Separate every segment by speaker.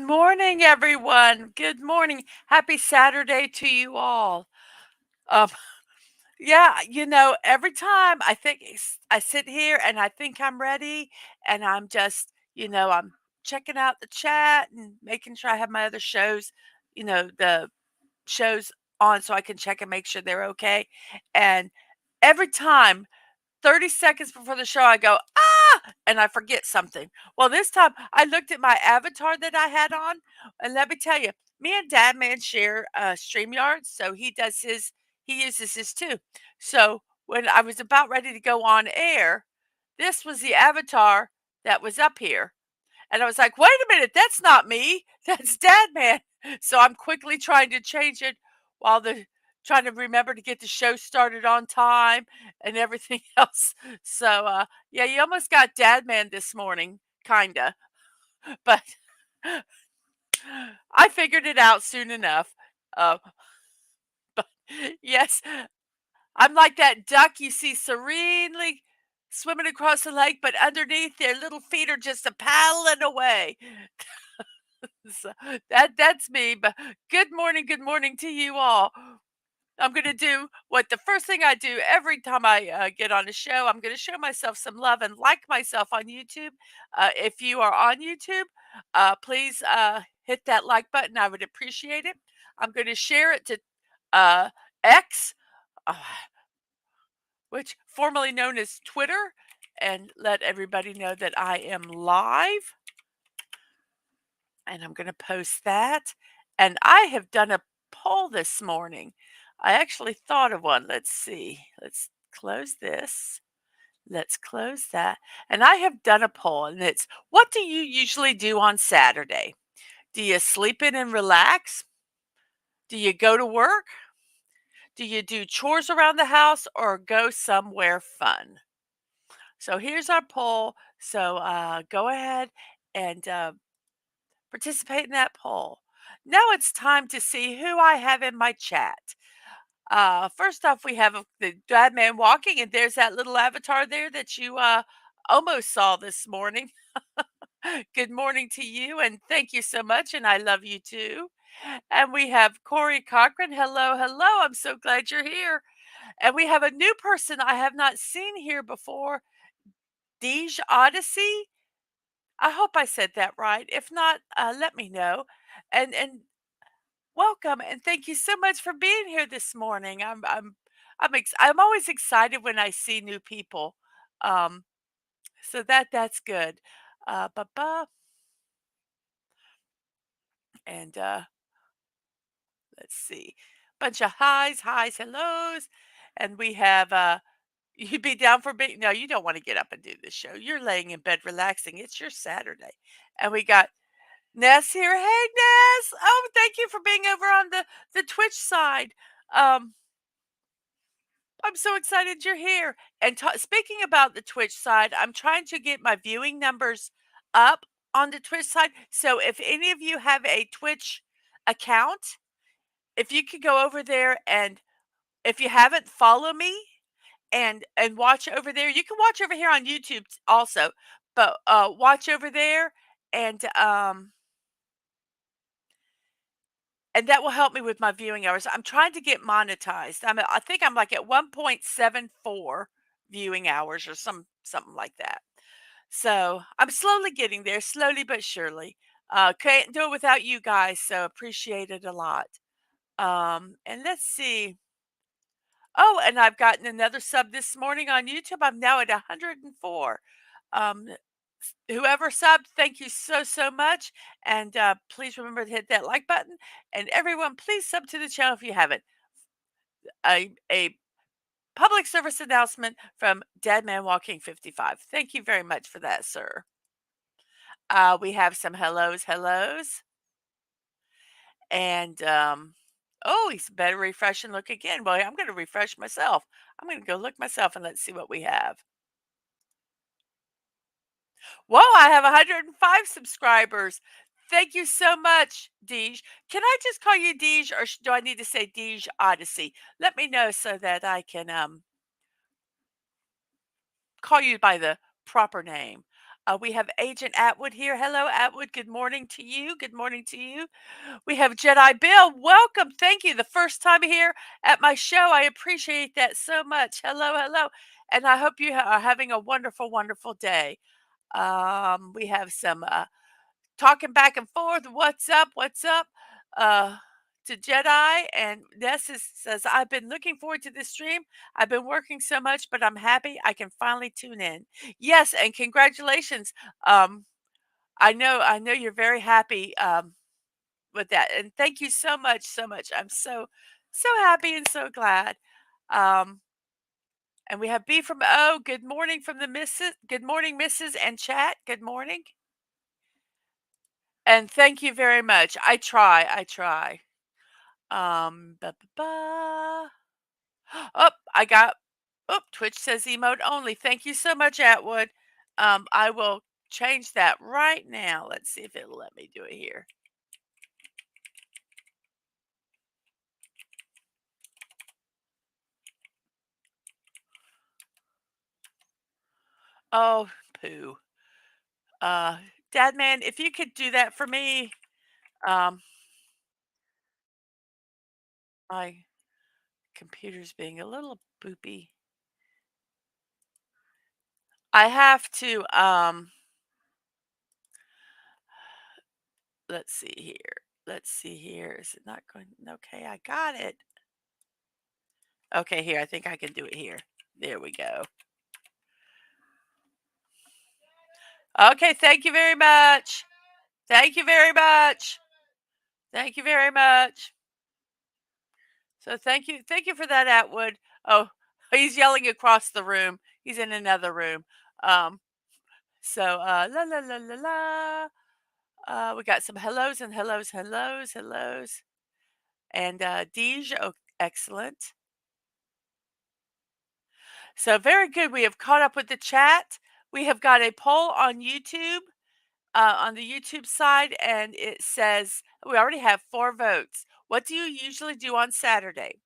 Speaker 1: morning, everyone. Good morning. Happy Saturday to you all. Um, yeah, every time I sit here and I think I'm ready, and I'm just, I'm checking out the chat and making sure I have my other shows, the shows on so I can check and make sure they're okay. And every time 30 seconds before the show, I go, "Ah!" And I forget something. Well, this time I looked at my avatar that I had on, and let me tell you, me and Dadman share StreamYard, so he uses his too. So when I was about ready to go on air, this was the avatar that was up here. And I was like, "Wait a minute, that's not me. That's Dad Man." So I'm quickly trying to change it while the trying to remember to get the show started on time and everything else. So yeah, you almost got Dad Man this morning, kinda. But I figured it out soon enough. Uh, but yes, I'm like that duck you see serenely swimming across the lake, but underneath their little feet are just a paddling away. So that's me. But good morning to you all. I'm gonna do what the first thing I do every time I get on a show. I'm gonna show myself some love and like myself on YouTube. If you are on YouTube, please hit that like button. I would appreciate it. I'm gonna share it to uh, X, uh, which formerly known as Twitter, and let everybody know that I am live. And I'm going to post that. And I have done a poll this morning. I actually thought of one. Let's see. Let's close this. Let's close that. And I have done a poll, and it's what do you usually do on Saturday? Do you sleep in and relax? Do you go to work? Do you do chores around the house or go somewhere fun? So here's our poll. So go ahead and participate in that poll. Now it's time to see who I have in my chat. First off, we have the Dad Man Walking, and there's that little avatar there that you almost saw this morning. Good morning to you, and thank you so much, and I love you too. And we have Corey Cochran. Hello, hello. I'm so glad you're here. And we have a new person I have not seen here before, Deej Odyssey. I hope I said that right. If not, let me know. And welcome, and thank you so much for being here this morning. I'm always excited when I see new people. Um, so that's good. Ba ba and let's see. Bunch of highs, hellos, and we have you'd be down for being no, you don't want to get up and do this show. You're laying in bed relaxing. It's your Saturday. And we got Ness here. Hey Ness. Oh, thank you for being over on the Twitch side. Um, I'm so excited you're here. And speaking about the Twitch side, I'm trying to get my viewing numbers up on the Twitch side. So if any of you have a Twitch account, if you could go over there, and if you haven't, follow me and watch over there. You can watch over here on YouTube also, but watch over there, and and that will help me with my viewing hours. I'm trying to get monetized. I think I'm like at 1.74 viewing hours or something like that. So I'm slowly getting there, slowly but surely. Can't do it without you guys, so appreciate it a lot. And let's see. Oh, and I've gotten another sub this morning on YouTube. I'm now at 104. Um, Whoever subbed, thank you so much. And please remember to hit that like button. And everyone, please sub to the channel if you haven't. A public service announcement from DadmanWalking55. Thank you very much for that, sir. We have some hellos. And oh, he's better refresh and look again. Well, I'm going to refresh myself. I'm going to go look myself and let's see what we have. Whoa, I have 105 subscribers. Thank you so much, Deej. Can I just call you Deej, or do I need to say Deej Odyssey? Let me know so that I can call you by the proper name. We have Agent Atwood here. Hello, Atwood. Good morning to you. Good morning to you. We have Jedi Bill. Welcome. Thank you. The first time here at my show. I appreciate that so much. Hello, hello. And I hope you are having a wonderful, wonderful day. We have some talking back and forth. What's up? What's up? Uh, to Jedi and says, I've been looking forward to this stream. I've been working so much, but I'm happy I can finally tune in. Yes, and congratulations. Um, I know you're very happy with that. And thank you so much, so much. I'm so happy and so glad. Um, and we have B from O. Good morning from the Mrs. Good morning, Mrs. and chat. Good morning. And thank you very much. I try. Ba, ba, ba. Oh, Twitch says emote only. Thank you so much, Atwood. I will change that right now. Let's see if it'll let me do it here. Oh, poo. Dadman, if you could do that for me, um, my computer's being a little boopy. I have to, let's see here. Let's see here. Is it not going? Okay, I got it. Okay, here. I think I can do it here. There we go. Okay, thank you very much. Thank you very much. Thank you very much. So thank you for that, Atwood. Oh, he's yelling across the room. He's in another room. Um, la la la la la. We got some hellos and hellos, hellos, hellos, and Deej. Oh, excellent. So very good. We have caught up with the chat. We have got a poll on YouTube, on the YouTube side, and it says we already have 4 votes. What do you usually do on Saturday?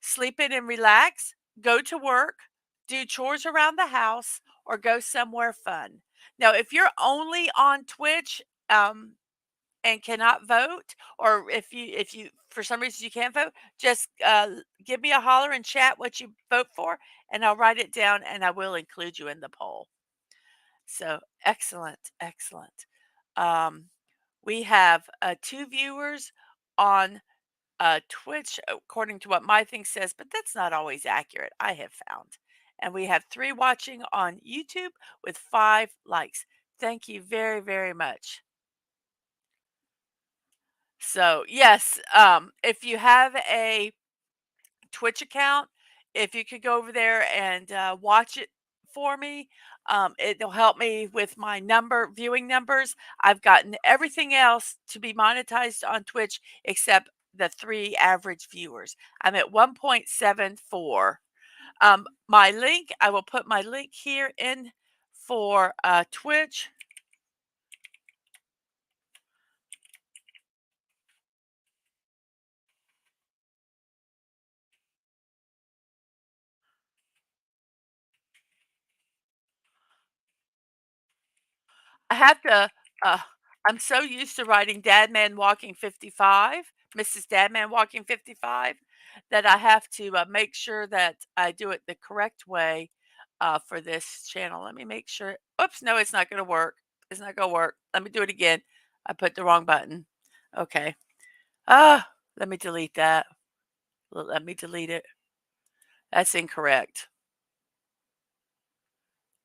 Speaker 1: Sleep in and relax, go to work, do chores around the house, or go somewhere fun. Now, if you're only on Twitch, and cannot vote, or if you for some reason you can't vote, just give me a holler and chat what you vote for, and I'll write it down and I will include you in the poll. So excellent, excellent. Um, we have 2 viewers on Twitch, according to what my thing says, but that's not always accurate, I have found. And we have 3 watching on YouTube with 5 likes. Thank you very, very much. So, yes, if you have a Twitch account, if you could go over there and watch it for me, it'll help me with my viewing numbers. I've gotten everything else to be monetized on Twitch except the 3 average viewers. I'm at 1.74. My link, I will put my link here in for Twitch. I have to, uh, I'm so used to writing DadmanWalking55, Mrs.DadmanWalking55, that I have to make sure that I do it the correct way for this channel. Let me make sure. Oops, no, it's not going to work. It's not going to work. Let me do it again. I put the wrong button. Okay. Ah, let me delete that. Let me delete it. That's incorrect.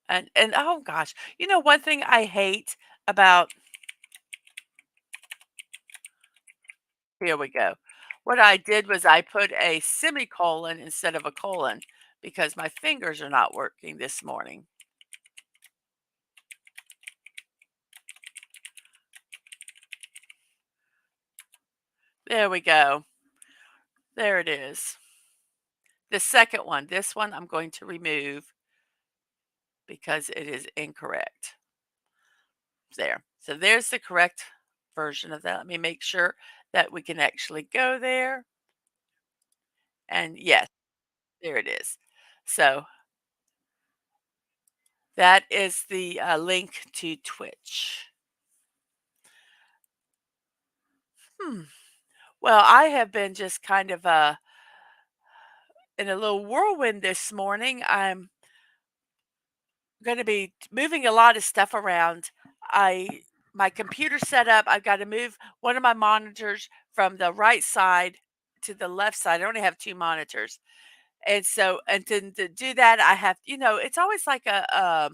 Speaker 1: And oh gosh, one thing I hate about here we go. What I did was I put a semicolon instead of a colon because my fingers are not working this morning. There we go. There it is. The second one, this one I'm going to remove because it is incorrect. There. So there's the correct version of that. Let me make sure that we can actually go there. And yes, there it is. So That is the link to Twitch. Hmm. Well, I have been just kind of in a little whirlwind this morning. I'm going to be moving a lot of stuff around. I my computer set up. I've got to move one of my monitors from the right side to the left side. I only have two monitors, and so and then to do that, I have it's always like a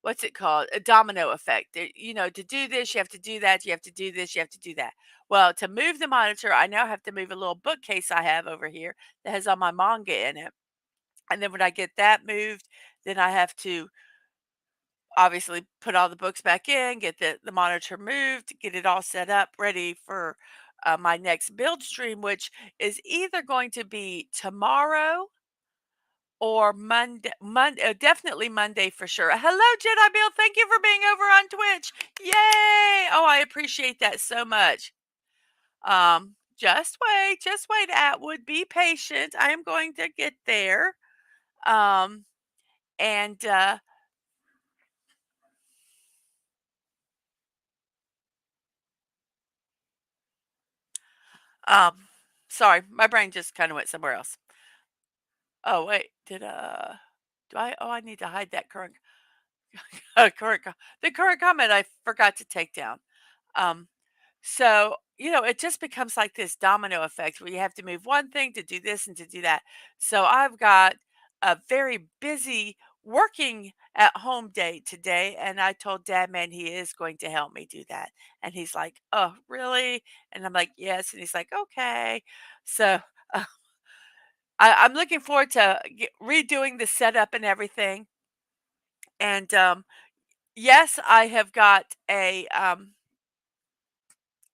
Speaker 1: what's it called? A domino effect. To do this, you have to do that. You have to do this. You have to do that. Well, to move the monitor, I now have to move a little bookcase I have over here that has all my manga in it. And then when I get that moved, then I have to obviously put all the books back in, get the monitor moved, get it all set up, ready for my next build stream, which is either going to be tomorrow or Monday. Definitely Monday for sure. Hello, Jedi Bill. Thank you for being over on Twitch. Yay! Oh, I appreciate that so much. Just wait, Atwood. Be patient. I am going to get there. Um, and Um, sorry, my brain just kind of went somewhere else. Oh wait, do I? Oh, I need to hide that current the current comment I forgot to take down. Um, so it just becomes like this domino effect where you have to move one thing to do this and to do that. So I've got a very busy working at home day today, and I told Dad, man, he is going to help me do that. And he's like, "Oh, really?" And I'm like, "Yes." And he's like, "Okay." So uh, I'm looking forward to redoing the setup and everything. And yes, I have got a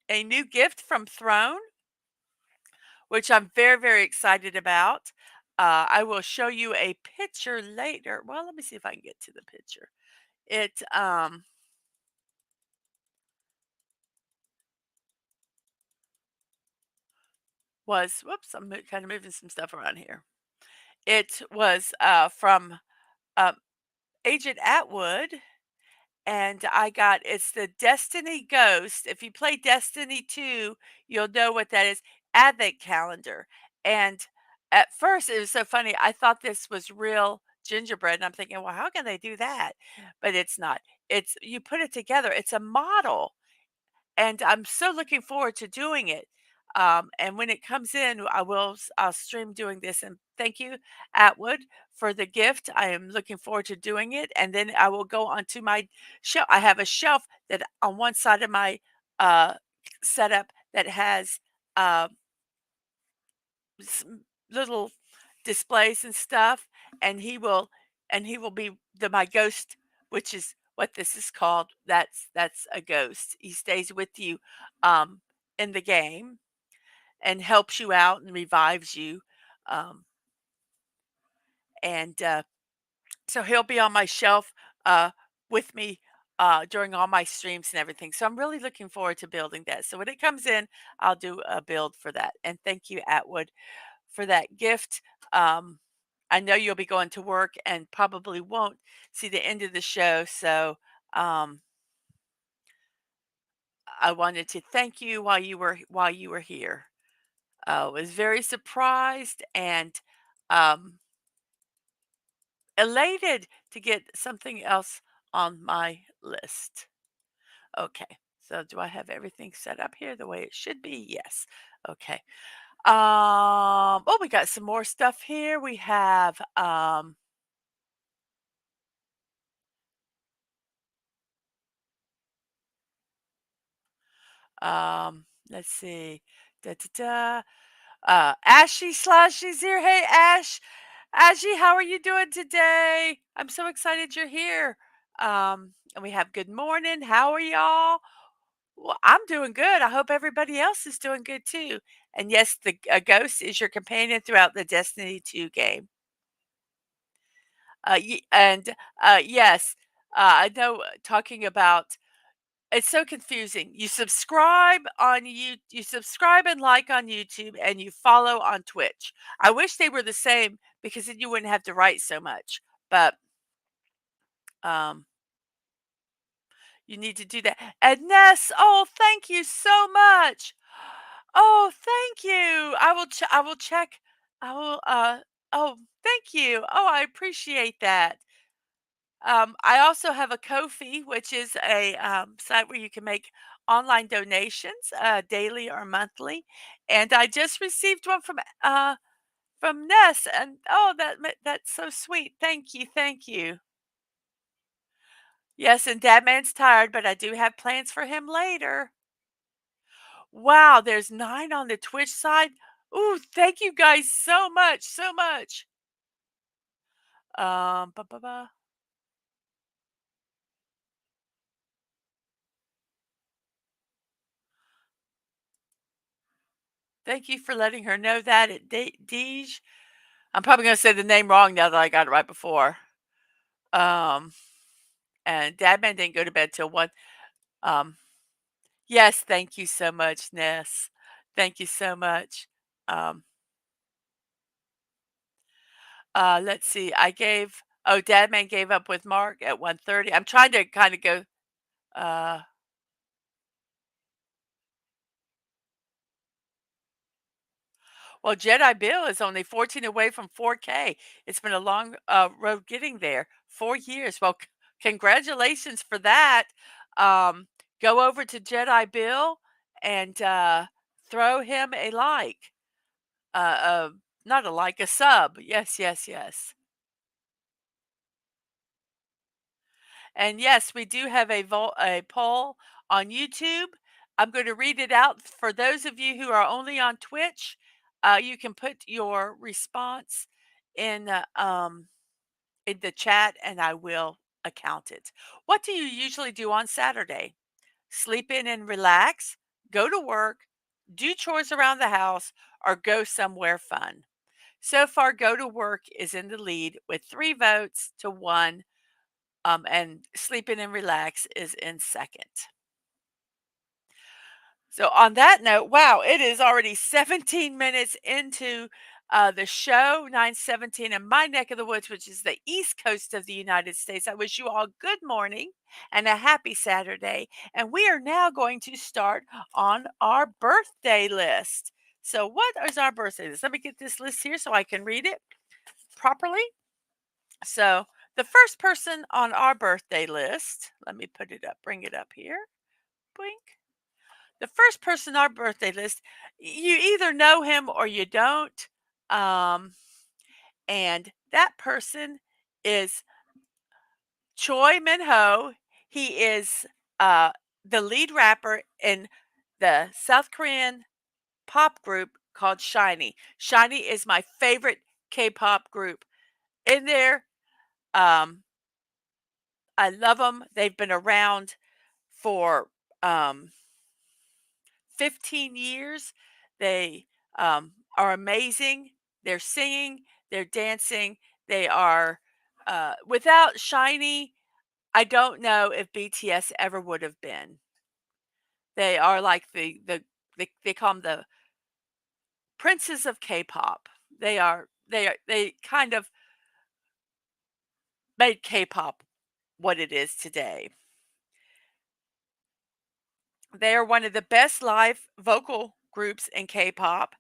Speaker 1: new gift from Throne, which I'm very, very excited about. I will show you a picture later. Well, let me see if I can get to the picture. It was, whoops, I'm kind of moving some stuff around here. It was from um, Agent Atwood, and I got it's the Destiny Ghost. If you play Destiny 2, you'll know what that is. Advent calendar. And at first, it was so funny. I thought this was real gingerbread, and I'm thinking, well, how can they do that? But it's not. It's you put it together. It's a model, and I'm so looking forward to doing it. And when it comes in, I'll stream doing this. And thank you, Atwood, for the gift. I am looking forward to doing it. And then I will go onto my shelf. I have a shelf that on one side of my uh, setup that has uh, little displays and stuff. And he will be my ghost, which is what this is called. That's a ghost. He stays with you um, in the game and helps you out and revives you. Um, and so he'll be on my shelf with me during all my streams and everything. So I'm really looking forward to building that. So when it comes in, I'll do a build for that. And thank you, Atwood, for that gift. Um, I know you'll be going to work and probably won't see the end of the show. So um, I wanted to thank you while you were here. I was very surprised and um, elated to get something else on my list. Okay. So do I have everything set up here the way it should be? Yes. Okay. Oh, we got some more stuff here. We have let's see. Da, da, da. Ashy Slashy's here. Hey Ash. Ashy, how are you doing today? I'm so excited you're here. And we have good morning. How are y'all? Well, I'm doing good. I hope everybody else is doing good too. And yes, the a ghost is your companion throughout the Destiny 2 game. And yes, I know talking about it's so confusing. You subscribe and like on YouTube and you follow on Twitch. I wish they were the same because then you wouldn't have to write so much. But Um, you need to do that. And Ness, oh, thank you so much. Oh, thank you. I will check. I will oh, thank you. Oh, I appreciate that. I also have a Ko-fi, which is a site where you can make online donations, daily or monthly. And I just received one from Ness, and oh, that's so sweet. Thank you, thank you. Yes, and Dadman's tired, but I do have plans for him later. Wow, there's 9 on the Twitch side. Ooh, thank you guys so much, so much. Ba, ba, ba. Thank you for letting her know that at Deej. I'm probably gonna say the name wrong now that I got it right before. Um, and Dadman didn't go to bed till 1. Um, yes, thank you so much, Ness. Thank you so much. Um, let's see. Dadman gave up with Mark at 1:30. I'm trying to kind of go. Uh, well, Jedi Bill is only 14 away from 4K. It's been a long road getting there. 4 years. Well, congratulations for that. Um, go over to Jedi Bill and throw him a like. Uh, uh, not a like, a sub. Yes, yes, yes. And yes, we do have a poll on YouTube. I'm going to read it out for those of you who are only on Twitch. You can put your response in in the chat, and I will account it. What do you usually do on Saturday? Sleep in and relax, go to work, do chores around the house, or go somewhere fun? So far, go to work is in the lead with 3 votes to 1, and sleep in and relax is in second. So, on that note, wow, it is already 17 minutes into the show, 9:17 in my neck of the woods, which is the East Coast of the United States. I wish you all good morning and a happy Saturday. And we are now going to start on our birthday list. So, what is our birthday list? Let me get this list here so I can read it properly. So, the first person on our birthday list, let me put it up, bring it up here. Blink. The first person on our birthday list, you either know him or you don't. Um, and that person is Choi Min Ho. He is uh, the lead rapper in the South Korean pop group called Shiny. Shiny is my favorite K-pop group. In there, um, I love them. They've been around for um, 15 years. They are amazing. They're singing, they're dancing, they are without Shiny, I don't know if BTS ever would have been. They are like they call them the princes of K-pop. They kind of made K-pop what it is today. They are one of the best live vocal groups in K-pop.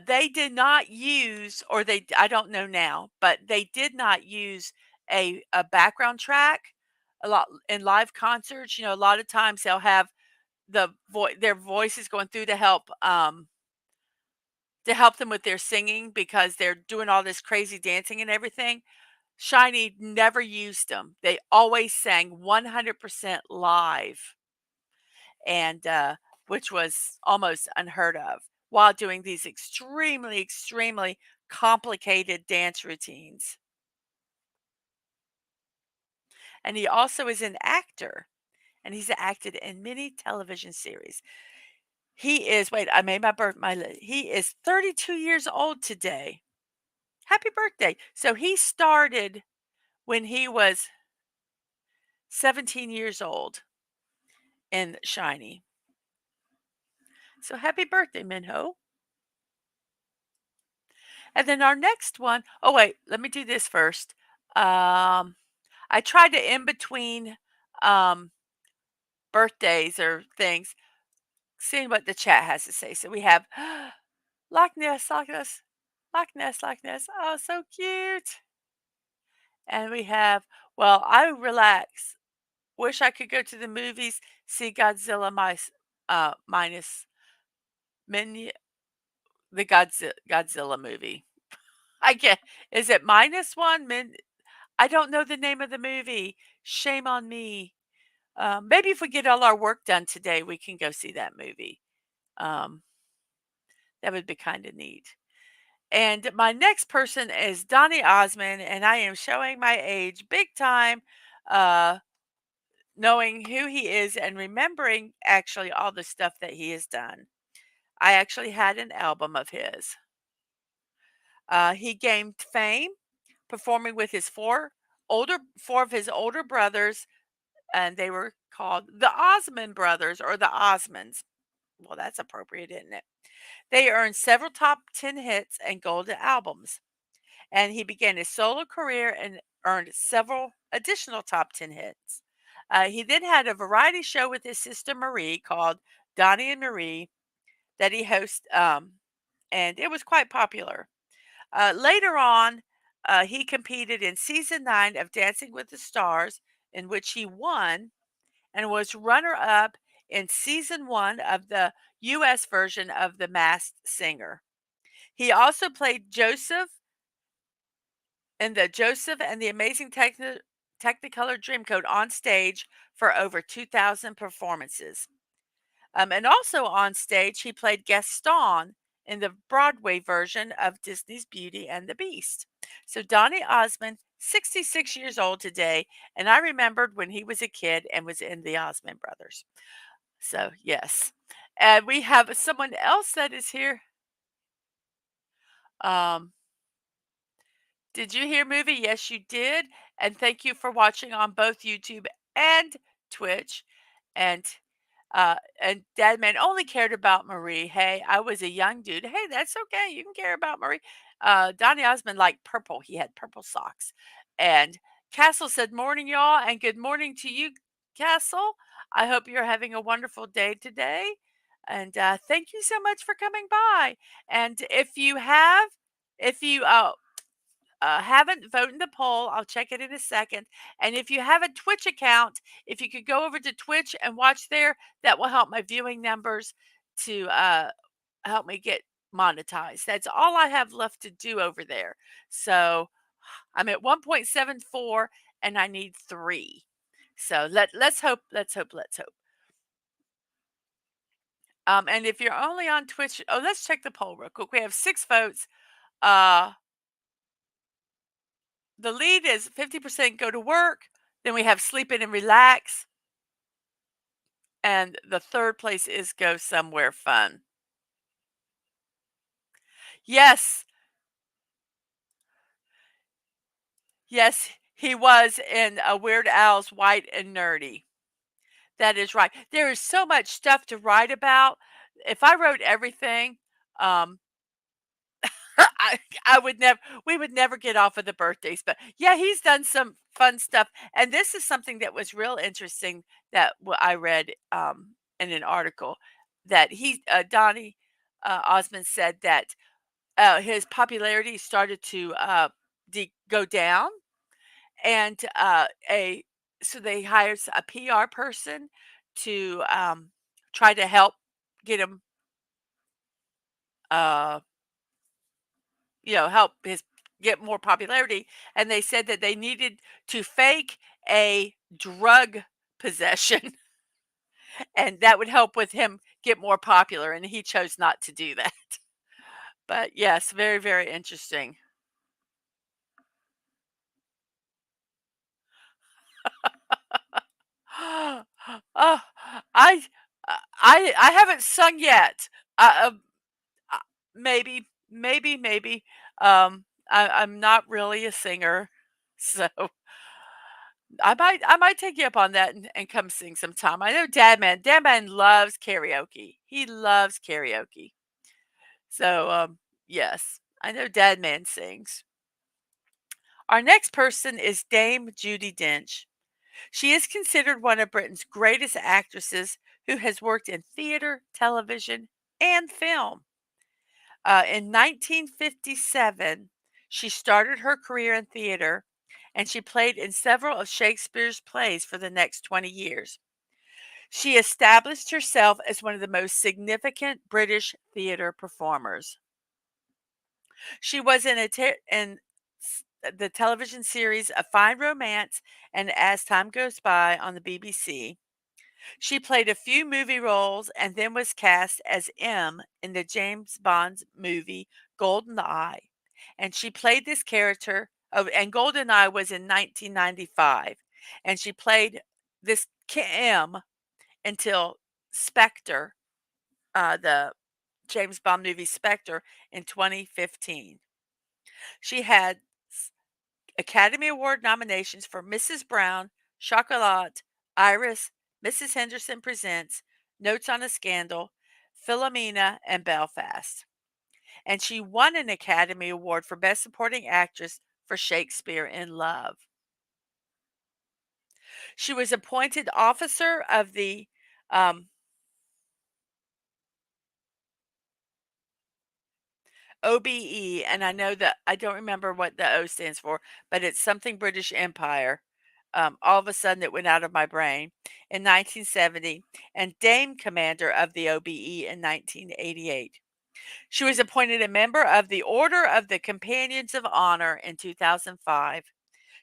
Speaker 1: They did not use, or I don't know now, but they did not use a background track a lot in live concerts. You know, a lot of times they'll have their voices going through to help them with their singing because they're doing all this crazy dancing and everything. Shiny never used them. They always sang 100% live, and which was almost unheard of while doing these extremely, extremely complicated dance routines. And he also is an actor, and he's acted in many television series. He is, wait, I made he is 32 years old today. Happy birthday. So he started when he was 17 years old in Shiny. So happy birthday, Minho. And then our next one, oh wait, let me do this first. Um, I try to in between um, birthdays or things, seeing what the chat has to say. So we have Loch Ness, Loch Ness, Loch Ness, Loch Ness. Oh, so cute. And we have, well, I relax. Wish I could go to the movies, see Godzilla minus Min the Godzilla movie. I get is it minus one? I don't know the name of the movie. Shame on me. Maybe if we get all our work done today, we can go see that movie. Um, that would be kind of neat. And my next person is Donny Osmond, and I am showing my age big time, uh, knowing who he is and remembering actually all the stuff that he has done. I actually had an album of his. He gained fame performing with his four of his older brothers, and they were called the Osmond brothers or the Osmonds. Well, that's appropriate, isn't it? They earned several top 10 hits and golden albums, and he began his solo career and earned several additional top 10 hits. He then had a variety show with his sister Marie called Donnie and Marie that he hosted, and it was quite popular. Later on, he competed in season 9 of Dancing with the Stars, in which he won and was runner up in season 1 of the US version of The Masked Singer. He also played Joseph in the Joseph and the Amazing Technicolor Dreamcoat on stage for over 2,000 performances. And also on stage, he played Gaston in the Broadway version of Disney's Beauty and the Beast. So Donny Osmond, 66 years old today, and I remembered when he was a kid and was in the Osmond Brothers. So yes, and we have someone else that is here. Um, did you hear movie? Yes, you did. And thank you for watching on both YouTube and Twitch. And and Dadman only cared about Marie. Hey, I was a young dude. Hey, that's okay. You can care about Marie. Donny Osmond liked purple. He had purple socks. And Castle said, "Morning, y'all, and good morning to you, Castle. I hope you're having a wonderful day today. And thank you so much for coming by. And if you haven't voted in the poll, I'll check it in a second. And if you have a Twitch account, if you could go over to Twitch and watch there, that will help my viewing numbers to help me get monetized. That's all I have left to do over there. So I'm at 1.74 and I need 3. So let's hope, let's hope, let's hope. And if you're only on Twitch, oh, let's check the poll real quick. We have 6 votes. Uh, the lead is 50% go to work. Then we have sleep in and relax. And the third place is go somewhere fun. Yes. Yes, he was in a Weird Al's White and Nerdy. That is right. There is so much stuff to write about. If I wrote everything, um, I I would never we would never get off of the birthdays, but yeah, he's done some fun stuff, and this is something that was real interesting that I read, in an article that Donny, Osmond said that, his popularity started to, go down, and, a so they hired a PR person to, try to help get him, uh help his get more popularity, and they said that they needed to fake a drug possession, and that would help with him get more popular, and he chose not to do that. But yes, very, very interesting. Oh, I I haven't sung yet. Uh, maybe. I'm not really a singer, so I might take you up on that and come sing sometime. I know Dadman loves karaoke. He loves karaoke. So yes, I know Dadman sings. Our next person is Dame Judi Dench. She is considered one of Britain's greatest actresses who has worked in theater, television, and film. In 1957, she started her career in theater and she played in several of Shakespeare's plays for the next 20 years. She established herself as one of the most significant British theater performers. She was the television series A Fine Romance and As Time Goes By on the BBC. She played a few movie roles and then was cast as M in the James Bond movie GoldenEye. And she played this character. Oh, and GoldenEye was in 1995. And she played this M until Spectre, the James Bond movie Spectre, in 2015. She had Academy Award nominations for Mrs. Brown, Chocolat, Iris, Mrs. Henderson Presents, Notes on a Scandal, Philomena, and Belfast. And she won an Academy Award for Best Supporting Actress for Shakespeare in Love. She was appointed officer of the um, OBE, and I know that I don't remember what the O stands for, but it's something British Empire. All of a sudden, it went out of my brain in 1970, and Dame Commander of the OBE in 1988. She was appointed a member of the Order of the Companions of Honor in 2005.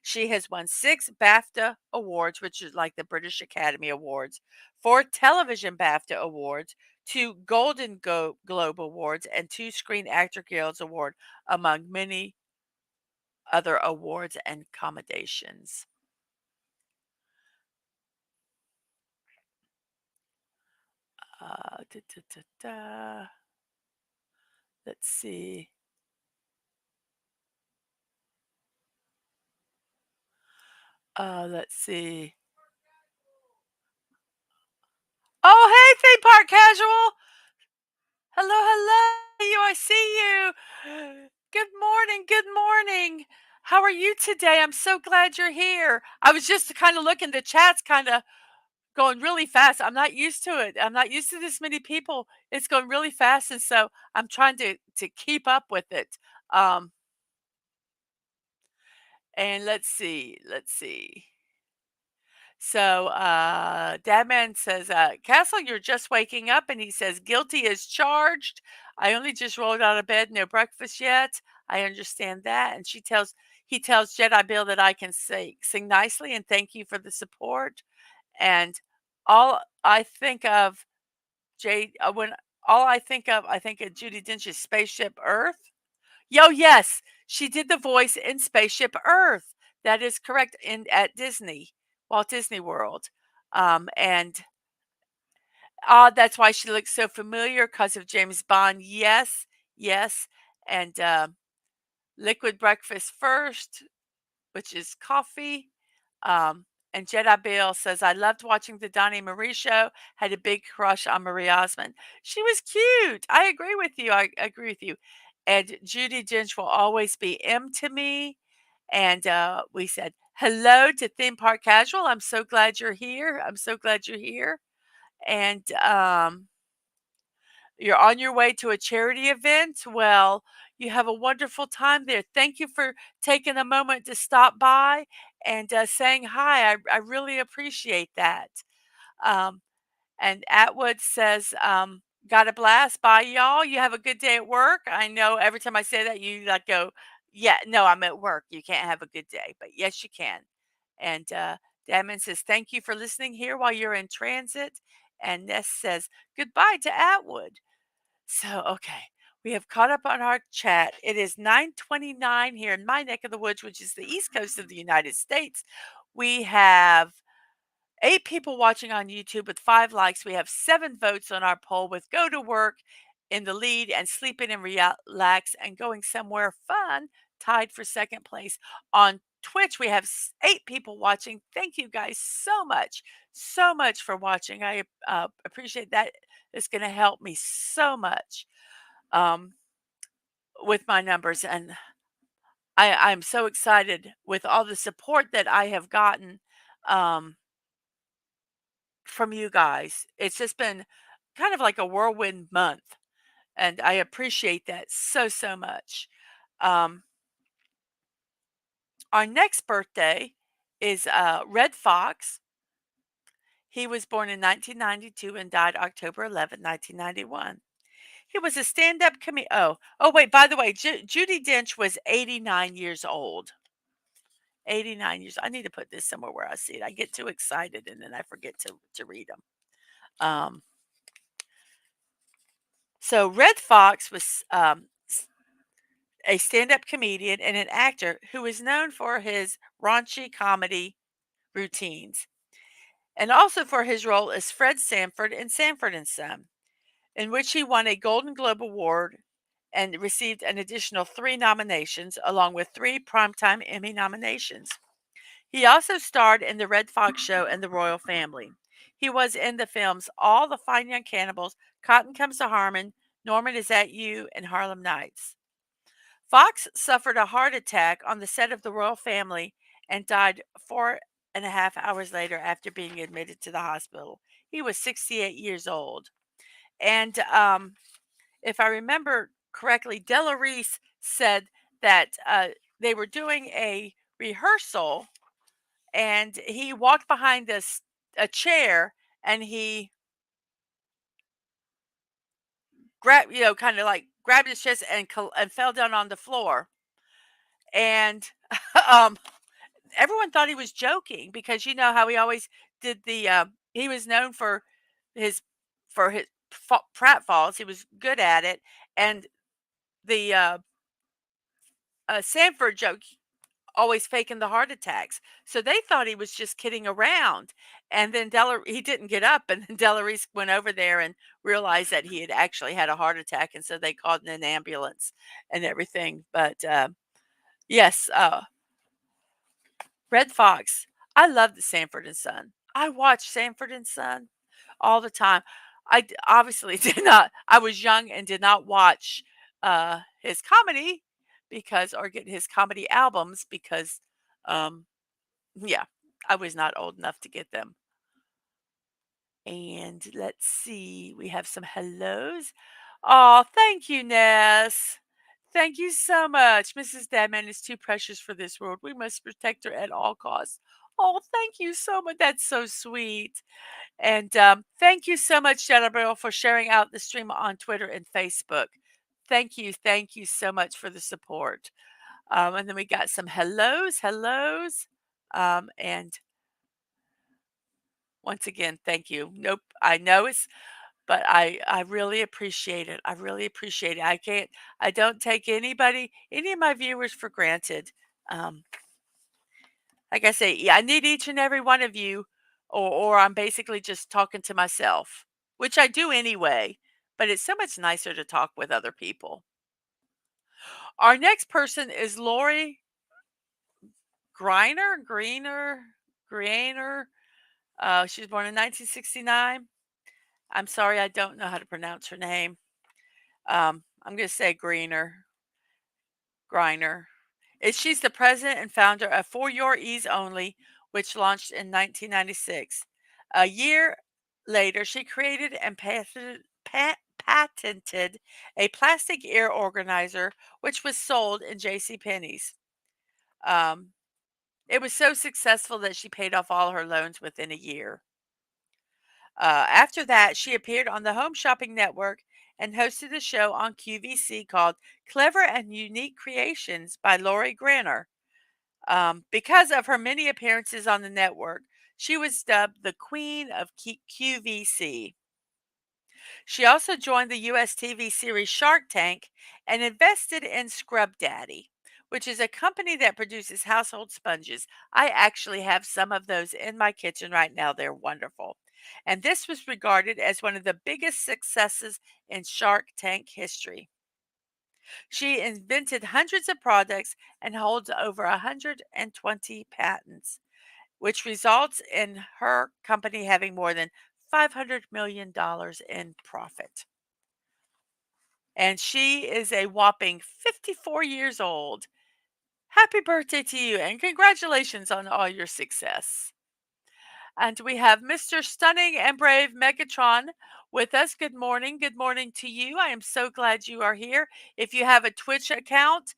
Speaker 1: She has won 6 BAFTA awards, which is like the British Academy Awards, 4 television BAFTA awards, 2 Globe Awards, and 2 Screen Actor Guild Award, among many other awards and commendations. Da, da, da, da. Let's see. Let's see. Oh, hey, theme park casual. Hello, hello. I see you. Good morning. Good morning. How are you today? I'm so glad you're here. I was just kind of looking, the chat's kind of going really fast. I'm not used to it. I'm not used to this many people. It's going really fast. And so I'm trying to keep up with it. Um, and let's see. Let's see. So, Dadman says, Castle, you're just waking up. And he says, guilty as charged. I only just rolled out of bed, no breakfast yet. I understand that. And he tells Jedi Bill that I can sing nicely and thank you for the support. And all I think of, when I think of Judy Dench's Spaceship Earth. Yo, yes, she did the voice in Spaceship Earth. That is correct. At Disney, Walt Disney World, and that's why she looks so familiar because of James Bond. Yes, yes, and Liquid Breakfast First, which is coffee. Um, and Jedi Bill says, I loved watching the Donnie Marie show. Had a big crush on Marie Osmond. She was cute. I agree with you. I agree with you. And Judy Dench will always be M to me. And we said, hello to Theme Park Casual. I'm so glad you're here. I'm so glad you're here. And you're on your way to a charity event. Well, you have a wonderful time there. Thank you for taking a moment to stop by and saying hi. I really appreciate that. Um, and Atwood says, got a blast. Bye, y'all. You have a good day at work. I know every time I say that, you like go, yeah, no, I'm at work. You can't have a good day, but yes, you can. And Damon says, thank you for listening here while you're in transit. And Ness says, goodbye to Atwood. So, okay, we have caught up on our chat. It is 9:29 here in my neck of the woods, which is the East Coast of the United States. We have 8 people watching on YouTube with 5 likes. We have 7 votes on our poll with Go to Work in the lead and Sleeping and Relax and Going Somewhere Fun tied for second place. On Twitch, we have 8 people watching. Thank you guys so much for watching. I appreciate that. It's going to help me so much um, with my numbers. And I'm so excited with all the support that I have gotten, um, from you guys. It's just been kind of like a whirlwind month, and I appreciate that so, so much. Um, our next birthday is, Red Fox. He was born in 1992 and died October 11th, 1991. He was a stand-up wait, by the way, Judi Dench was 89 years old. 89 years. I need to put this somewhere where I see it. I get too excited and then I forget to read them. Um, so Red Fox was a stand-up comedian and an actor who is known for his raunchy comedy routines and also for his role as Fred Sanford in Sanford and Son, in which he won a Golden Globe Award and received an additional 3 nominations, along with 3 Primetime Emmy nominations. He also starred in The Red Fox Show and The Royal Family. He was in the films All the Fine Young Cannibals, Cotton Comes to Harmon, Norman Is That You, and Harlem Nights. Fox suffered a heart attack on the set of The Royal Family and died 4.5 hours later after being admitted to the hospital. He was 68 years old. And if I remember correctly, Della Reese said that they were doing a rehearsal and he walked behind a chair and he grabbed, kind of like grabbed his chest and fell down on the floor. And um, everyone thought he was joking because you know how he always did he was known his for his pratfalls. He was good at it, and the Sanford joke always faking the heart attacks. So they thought he was just kidding around. And then he didn't get up, and then Delarice went over there and realized that he had actually had a heart attack, and so they called in an ambulance and everything. But yes, Red Fox. I love the Sanford and Son. I watch Sanford and Son all the time. Obviously did not. I was young and did not watch his comedy or get his comedy albums because um, yeah, I was not old enough to get them. And let's see, we have some hellos. Oh, thank you, Ness. Thank you so much. Mrs. Dadman is too precious for this world. We must protect her at all costs. Oh, thank you so much. That's so sweet. And thank you so much, Jennifer, for sharing out the stream on Twitter and Facebook. Thank you. Thank you so much for the support. And then we got some hellos. And once again, thank you. Nope, I know but I really appreciate it. I really appreciate it. I don't take any of my viewers for granted. Um, like I say, yeah, I need each and every one of you, or I'm basically just talking to myself, which I do anyway, but it's so much nicer to talk with other people. Our next person is Lori Greiner. She was born in 1969. I'm sorry, I don't know how to pronounce her name. I'm going to say Griner. She's the president and founder of For Your Ease Only, which launched in 1996. A year later, she created and patented a plastic ear organizer, which was sold in JCPenney's. Um, it was so successful that she paid off all her loans within a year. After that, she appeared on the Home Shopping Network and hosted a show on QVC called Clever and Unique Creations by Lori Granner. Because of her many appearances on the network, she was dubbed the Queen of QVC. She also joined the US TV series Shark Tank and invested in Scrub Daddy, which is a company that produces household sponges. I actually have some of those in my kitchen right now. They're wonderful. And this was regarded as one of the biggest successes in Shark Tank history. She invented hundreds of products and holds over 120 patents, which results in her company having more than $500 million in profit. And she is a whopping 54 years old. Happy birthday to you and congratulations on all your success. And we have Mr. Stunning and Brave Megatron with us. Good morning. Good morning to you. I am so glad you are here. If you have a Twitch account,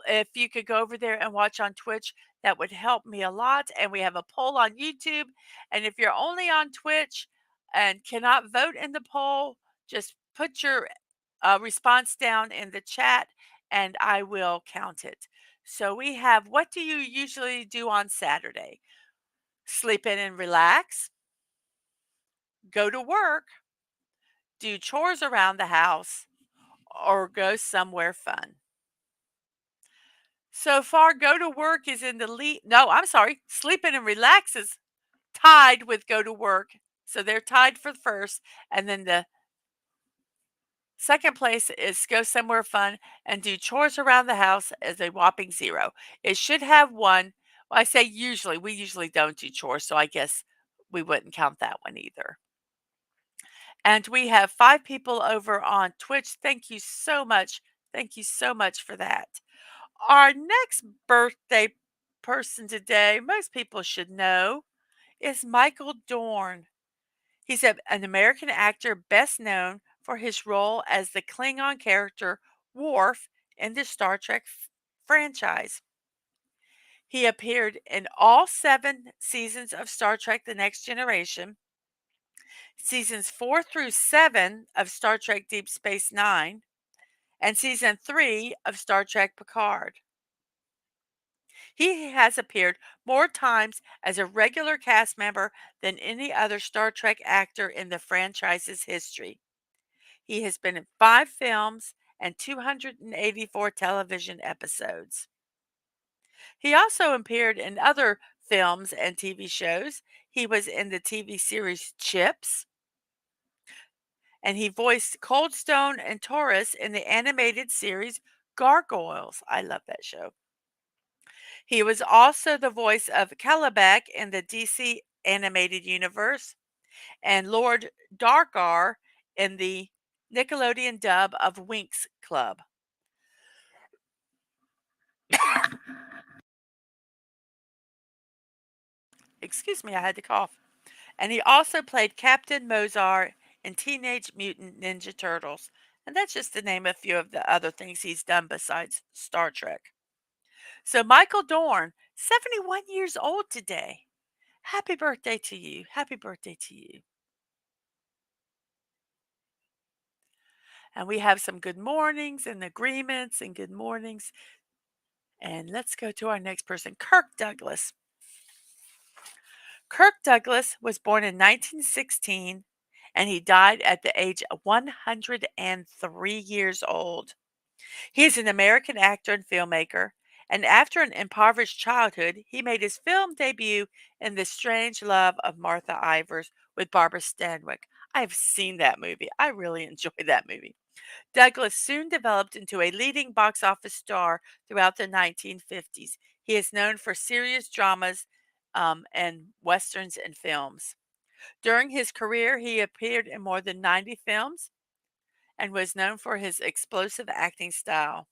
Speaker 1: if you could go over there and watch on Twitch, that would help me a lot. And we have a poll on YouTube. And if you're only on Twitch and cannot vote in the poll, just put your response down in the chat and I will count it. So we have, what do you usually do on Saturday? Sleep in and relax, go to work, do chores around the house, or go somewhere fun. So far, go to work is in the lead. No, I'm sorry. Sleep in and relax is tied with go to work. So they're tied for first. And then the second place is go somewhere fun and do chores around the house as a whopping 0. It should have one. Well, I say usually. We usually don't do chores. So I guess we wouldn't count that one either. And we have 5 people over on Twitch. Thank you so much. Thank you so much for that. Our next birthday person today, most people should know, is Michael Dorn. He's an American actor best known for his role as the Klingon character Worf in the Star Trek franchise. He appeared in all 7 seasons of Star Trek The Next Generation, seasons 4 through 7 of Star Trek Deep Space Nine, and season 3 of Star Trek Picard. He has appeared more times as a regular cast member than any other Star Trek actor in the franchise's history. He has been in 5 films and 284 television episodes. He also appeared in other films and TV shows. He was in the TV series Chips, and he voiced Coldstone and Taurus in the animated series Gargoyles. I love that show. He was also the voice of Calabac in the DC animated universe and Lord Darkar in the Nickelodeon dub of Winx Club. Excuse me, I had to cough. And he also played Captain Mozart in Teenage Mutant Ninja Turtles. And that's just to name a few of the other things he's done besides Star Trek. So Michael Dorn, 71 years old today. Happy birthday to you. Happy birthday to you. And we have some good mornings and agreements and good mornings. And let's go to our next person, Kirk Douglas. Kirk Douglas was born in 1916 and he died at the age of 103 years old. He is an American actor and filmmaker, and after an impoverished childhood, he made his film debut in The Strange Love of Martha Ivers with Barbara Stanwyck. I've seen that movie. I really enjoy that movie. Douglas soon developed into a leading box office star throughout the 1950s. He is known for serious dramas and westerns and films. During his career, he appeared in more than 90 films and was known for his explosive acting style.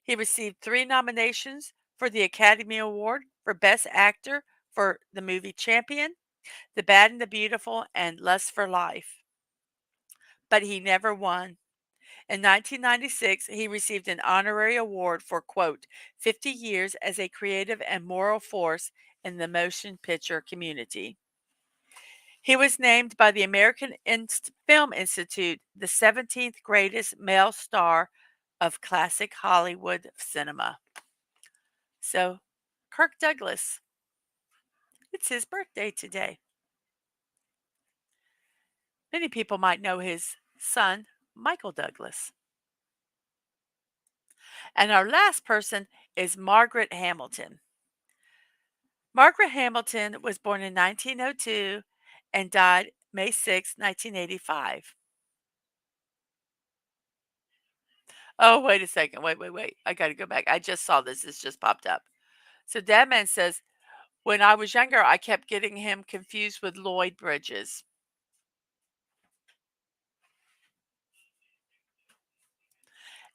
Speaker 1: He received 3 nominations for the Academy Award for Best Actor for the movie Champion, The Bad and the Beautiful, and Lust for Life. But he never won. In 1996, he received an honorary award for, quote, 50 years as a creative and moral force in the motion picture community. He was named by the American Film Institute the 17th greatest male star of classic Hollywood cinema. So, Kirk Douglas, it's his birthday today. Many people might know his son, Michael Douglas. And our last person is Margaret Hamilton. Margaret Hamilton was born in 1902 and died May 6, 1985. Oh, wait a second. Wait. I got to go back. I just saw this. This just popped up. So Dadman says, when I was younger, I kept getting him confused with Lloyd Bridges.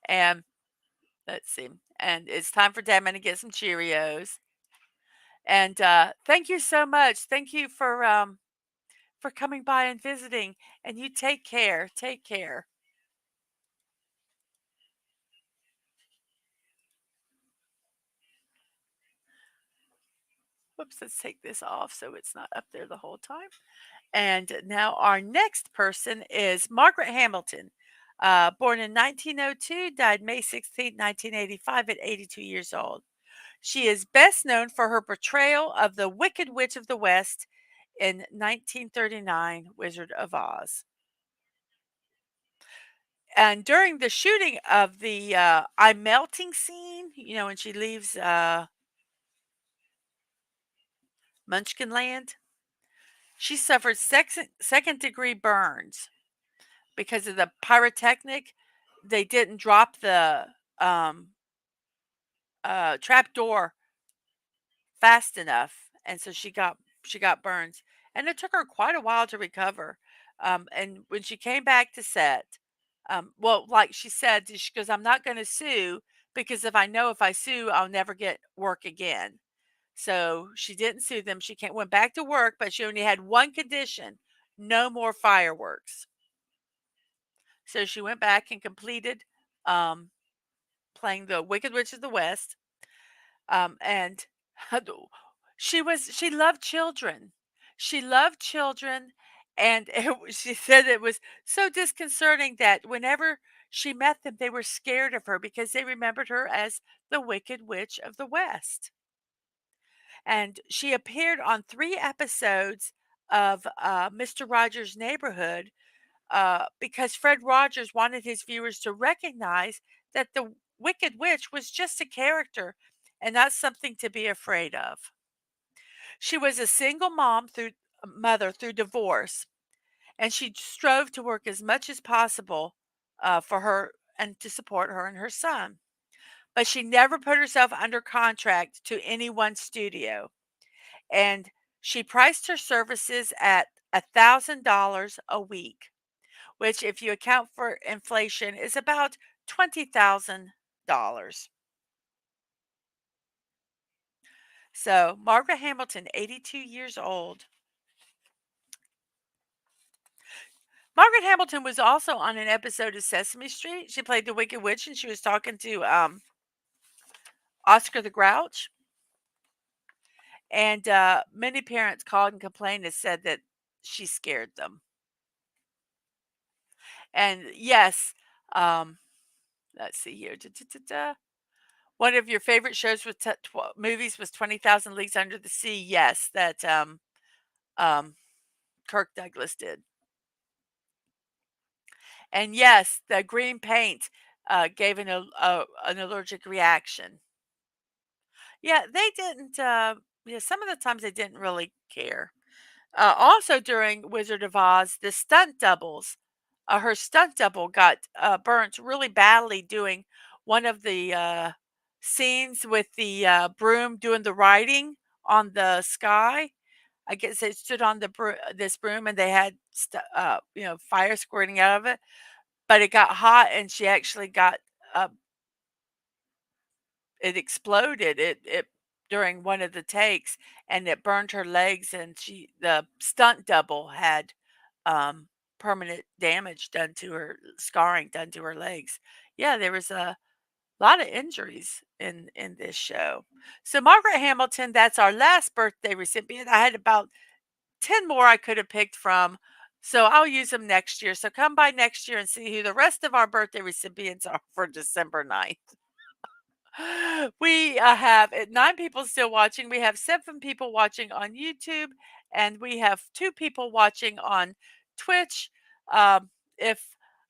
Speaker 1: And Let's see. And it's time for Dadman to get some Cheerios. And thank you so much. Thank you for coming by and visiting. And you take care. Take care. Whoops, let's take this off so it's not up there the whole time. And now our next person is Margaret Hamilton. Born in 1902, died May 16th, 1985, at 82 years old. She is best known for her portrayal of the Wicked Witch of the West in 1939 Wizard of Oz. And during the shooting of the I'm Melting scene, when she leaves Munchkinland, she suffered second degree burns because of the pyrotechnic. They didn't drop the um, trap door fast enough, and so she got burns, and it took her quite a while to recover. And when she came back to set, well, like she said, she goes, "I'm not going to sue because if I sue, I'll never get work again." So she didn't sue them. She went back to work, but she only had one condition: no more fireworks. So she went back and completed um, playing the Wicked Witch of the West, and she loved children. She loved children, and she said it was so disconcerting that whenever she met them, they were scared of her because they remembered her as the Wicked Witch of the West. And she appeared on 3 episodes of Mr. Rogers' Neighborhood because Fred Rogers wanted his viewers to recognize that the Wicked Witch was just a character and not something to be afraid of. She was a single mother through divorce, and she strove to work as much as possible for her and to support her and her son. But she never put herself under contract to any one studio, and she priced her services at $1,000 a week, which, if you account for inflation, is about $20,000. So, Margaret Hamilton, 82 years old. Margaret Hamilton was also on an episode of Sesame Street. She played the Wicked Witch, and she was talking to Oscar the Grouch. And many parents called and complained and said that she scared them. And yes, um, let's see here. One of your favorite shows with movies was 20,000 Leagues Under the Sea. Yes, that um, Kirk Douglas did. And yes, the green paint gave an allergic reaction. Yeah, they didn't. Yeah, some of the times they didn't really care. Also, during Wizard of Oz, the stunt doubles, her stunt double got burnt really badly doing one of the scenes with the broom doing the riding on the sky. I guess they stood on this broom and they had fire squirting out of it, but it got hot and she actually got uh, it exploded. It during one of the takes, and it burned her legs, and the stunt double had um, permanent damage done to her, scarring done to her legs. Yeah, there was a lot of injuries in this show. So Margaret Hamilton, that's our last birthday recipient. I had about 10 more I could have picked from. So I'll use them next year. So come by next year and see who the rest of our birthday recipients are for December 9th. We have 9 people still watching. We have 7 people watching on YouTube, and we have 2 people watching on Twitch. If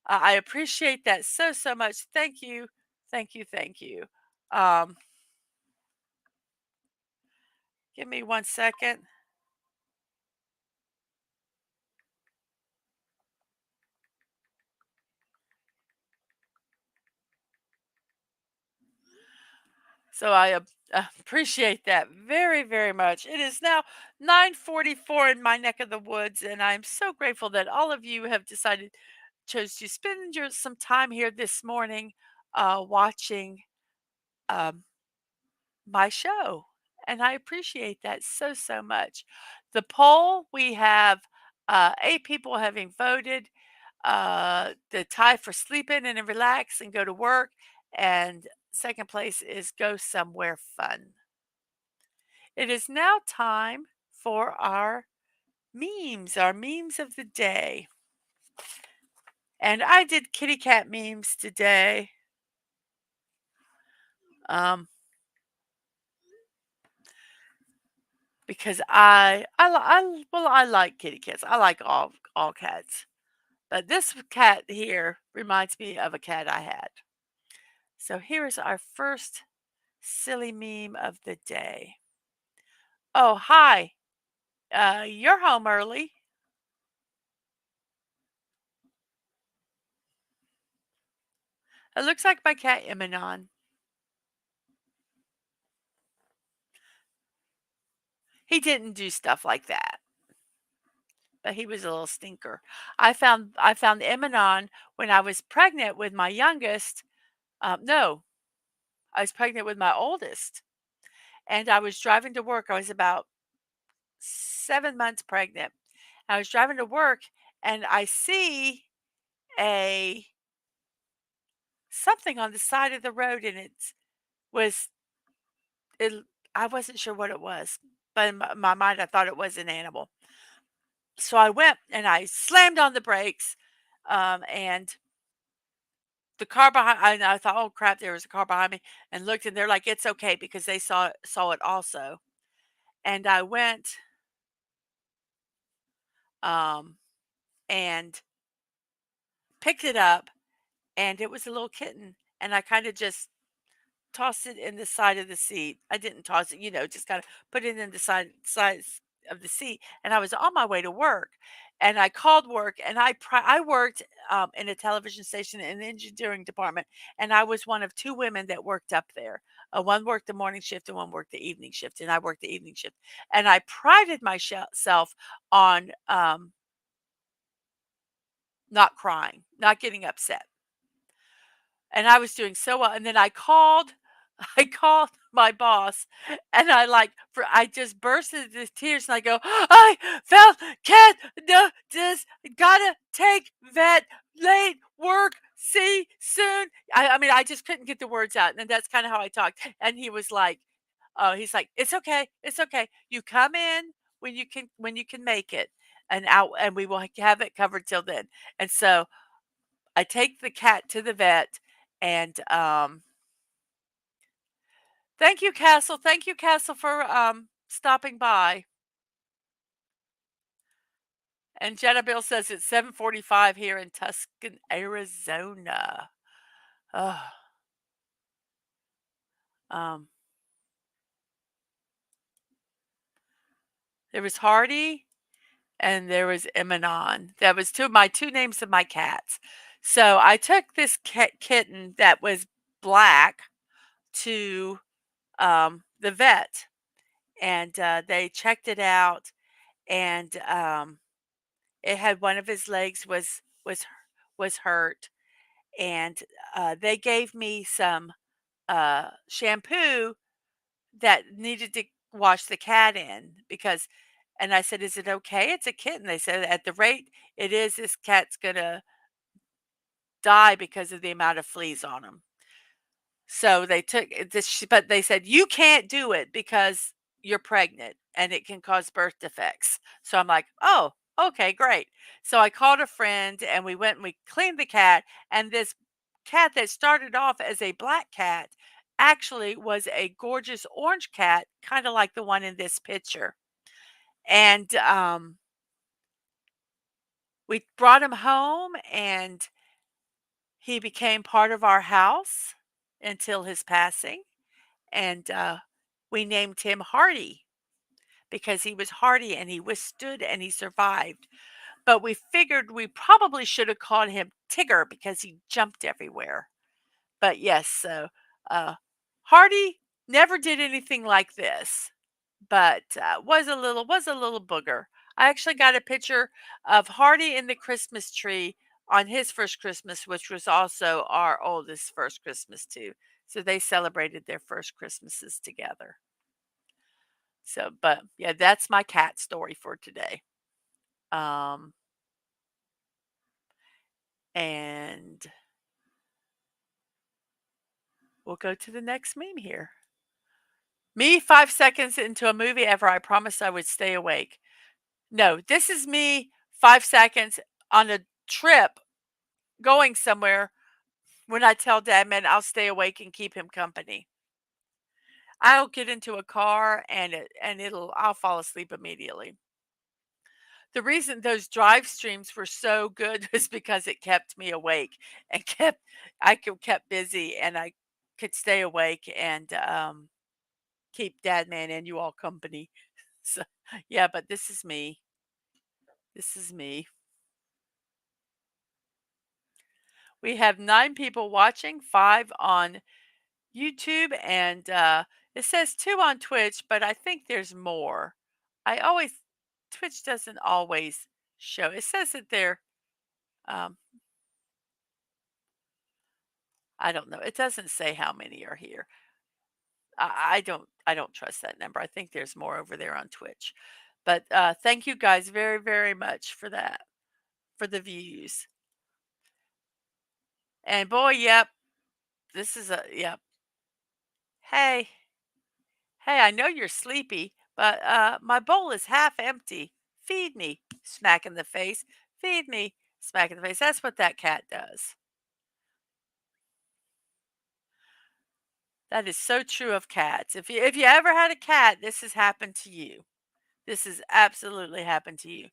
Speaker 1: I appreciate that so much. Thank you, thank you, thank you. Um, Give me 1 second. So I appreciate that very much. It is now 9:44 in my neck of the woods, and I'm so grateful that all of you have decided chose to spend some time here this morning watching. um, my show. And I appreciate that so, so much. The poll, we have 8 people having voted. The tie for sleep in and relax and go to work. And second place is go somewhere fun. It is now time for our memes of the day. And I did kitty cat memes today. Um, because I like kitty cats. I like all cats. But this cat here reminds me of a cat I had. So here is our first silly meme of the day. Oh, hi. You're home early. It looks like my cat Eminon. He didn't do stuff like that, but he was a little stinker. I found Eminon when I was pregnant with my youngest. No, I was pregnant with my oldest, and I was driving to work. I was about 7 months pregnant. I was driving to work, and I see a something on the side of the road, and was it. I wasn't sure what it was, but in my mind, I thought it was an animal. So I went and I slammed on the brakes, and the car behind. I thought, oh crap, there was a car behind me, and looked, and they're like, it's okay because they saw it also. And I went, um, and picked it up, and it was a little kitten, and I kind of just tossed it in the side of the seat. I didn't toss it, just kind of put it in the sides of the seat, and I was on my way to work. And I called work, and I worked in a television station in the engineering department, and I was one of 2 women that worked up there. One worked the morning shift, and one worked the evening shift, and I worked the evening shift. And I prided myself on not crying, not getting upset. And I was doing so well, and then I called I called my boss, and I just burst into tears, and I go, "I found cat, no, just gotta take vet, late, work, see soon." I mean, I just couldn't get the words out, and that's kinda how I talked, and he was like, oh, he's like, "It's okay, it's okay. You come in when you can make it, and we will have it covered till then." And so I take the cat to the vet, and thank you, Castle. Thank you, Castle, for stopping by. And Jenna Bill says it's 7:45 here in Tuscan, Arizona. Oh, um, there was Hardy and there was Emanon. That was my two names of my cats. So I took this kitten that was black to the vet, and they checked it out, and it had one of his legs was hurt, and they gave me some shampoo that needed to wash the cat in because. And I said, "Is it okay? It's a kitten." They said, "At the rate it is, this cat's gonna die because of the amount of fleas on him." So they took this, but they said, "You can't do it because you're pregnant and it can cause birth defects." So I'm like, "Oh, okay, great." So I called a friend and we went and we cleaned the cat. And this cat that started off as a black cat actually was a gorgeous orange cat, kind of like the one in this picture. And we brought him home, and he became part of our house until his passing. And we named him Hardy because he was hardy and he withstood and he survived. But we figured we probably should have called him Tigger because he jumped everywhere. But yes, so uh, Hardy never did anything like this, but was a little booger. I actually got a picture of Hardy in the Christmas tree on his first Christmas, which was also our oldest first Christmas too. So they celebrated their first Christmases together. So, but yeah, that's my cat story for today. Um, and we'll go to the next meme here. Me 5 seconds into a movie ever I promised I would stay awake. No, this is me 5 seconds on a trip going somewhere when I tell Dad, man, I'll stay awake and keep him company. I'll get into a car and I'll fall asleep immediately. The reason those drive streams were so good was because it kept me awake and kept busy and I could stay awake and keep Dad, man, and you all company. So yeah, but this is me. This is me. We have 9 people watching, 5 on YouTube, and it says 2 on Twitch, but I think there's more. I always Twitch doesn't always show. It says that they're um, I don't know. It doesn't say how many are here. I don't trust that number. I think there's more over there on Twitch. But thank you guys very, very much for that, for the views. And boy, yep, this is a yep. Hey, hey, I know you're sleepy, but my bowl is half empty. Feed me. Smack in the face. Feed me. Smack in the face. That's what that cat does. That is so true of cats. If you ever had a cat, this has happened to you. This has absolutely happened to you.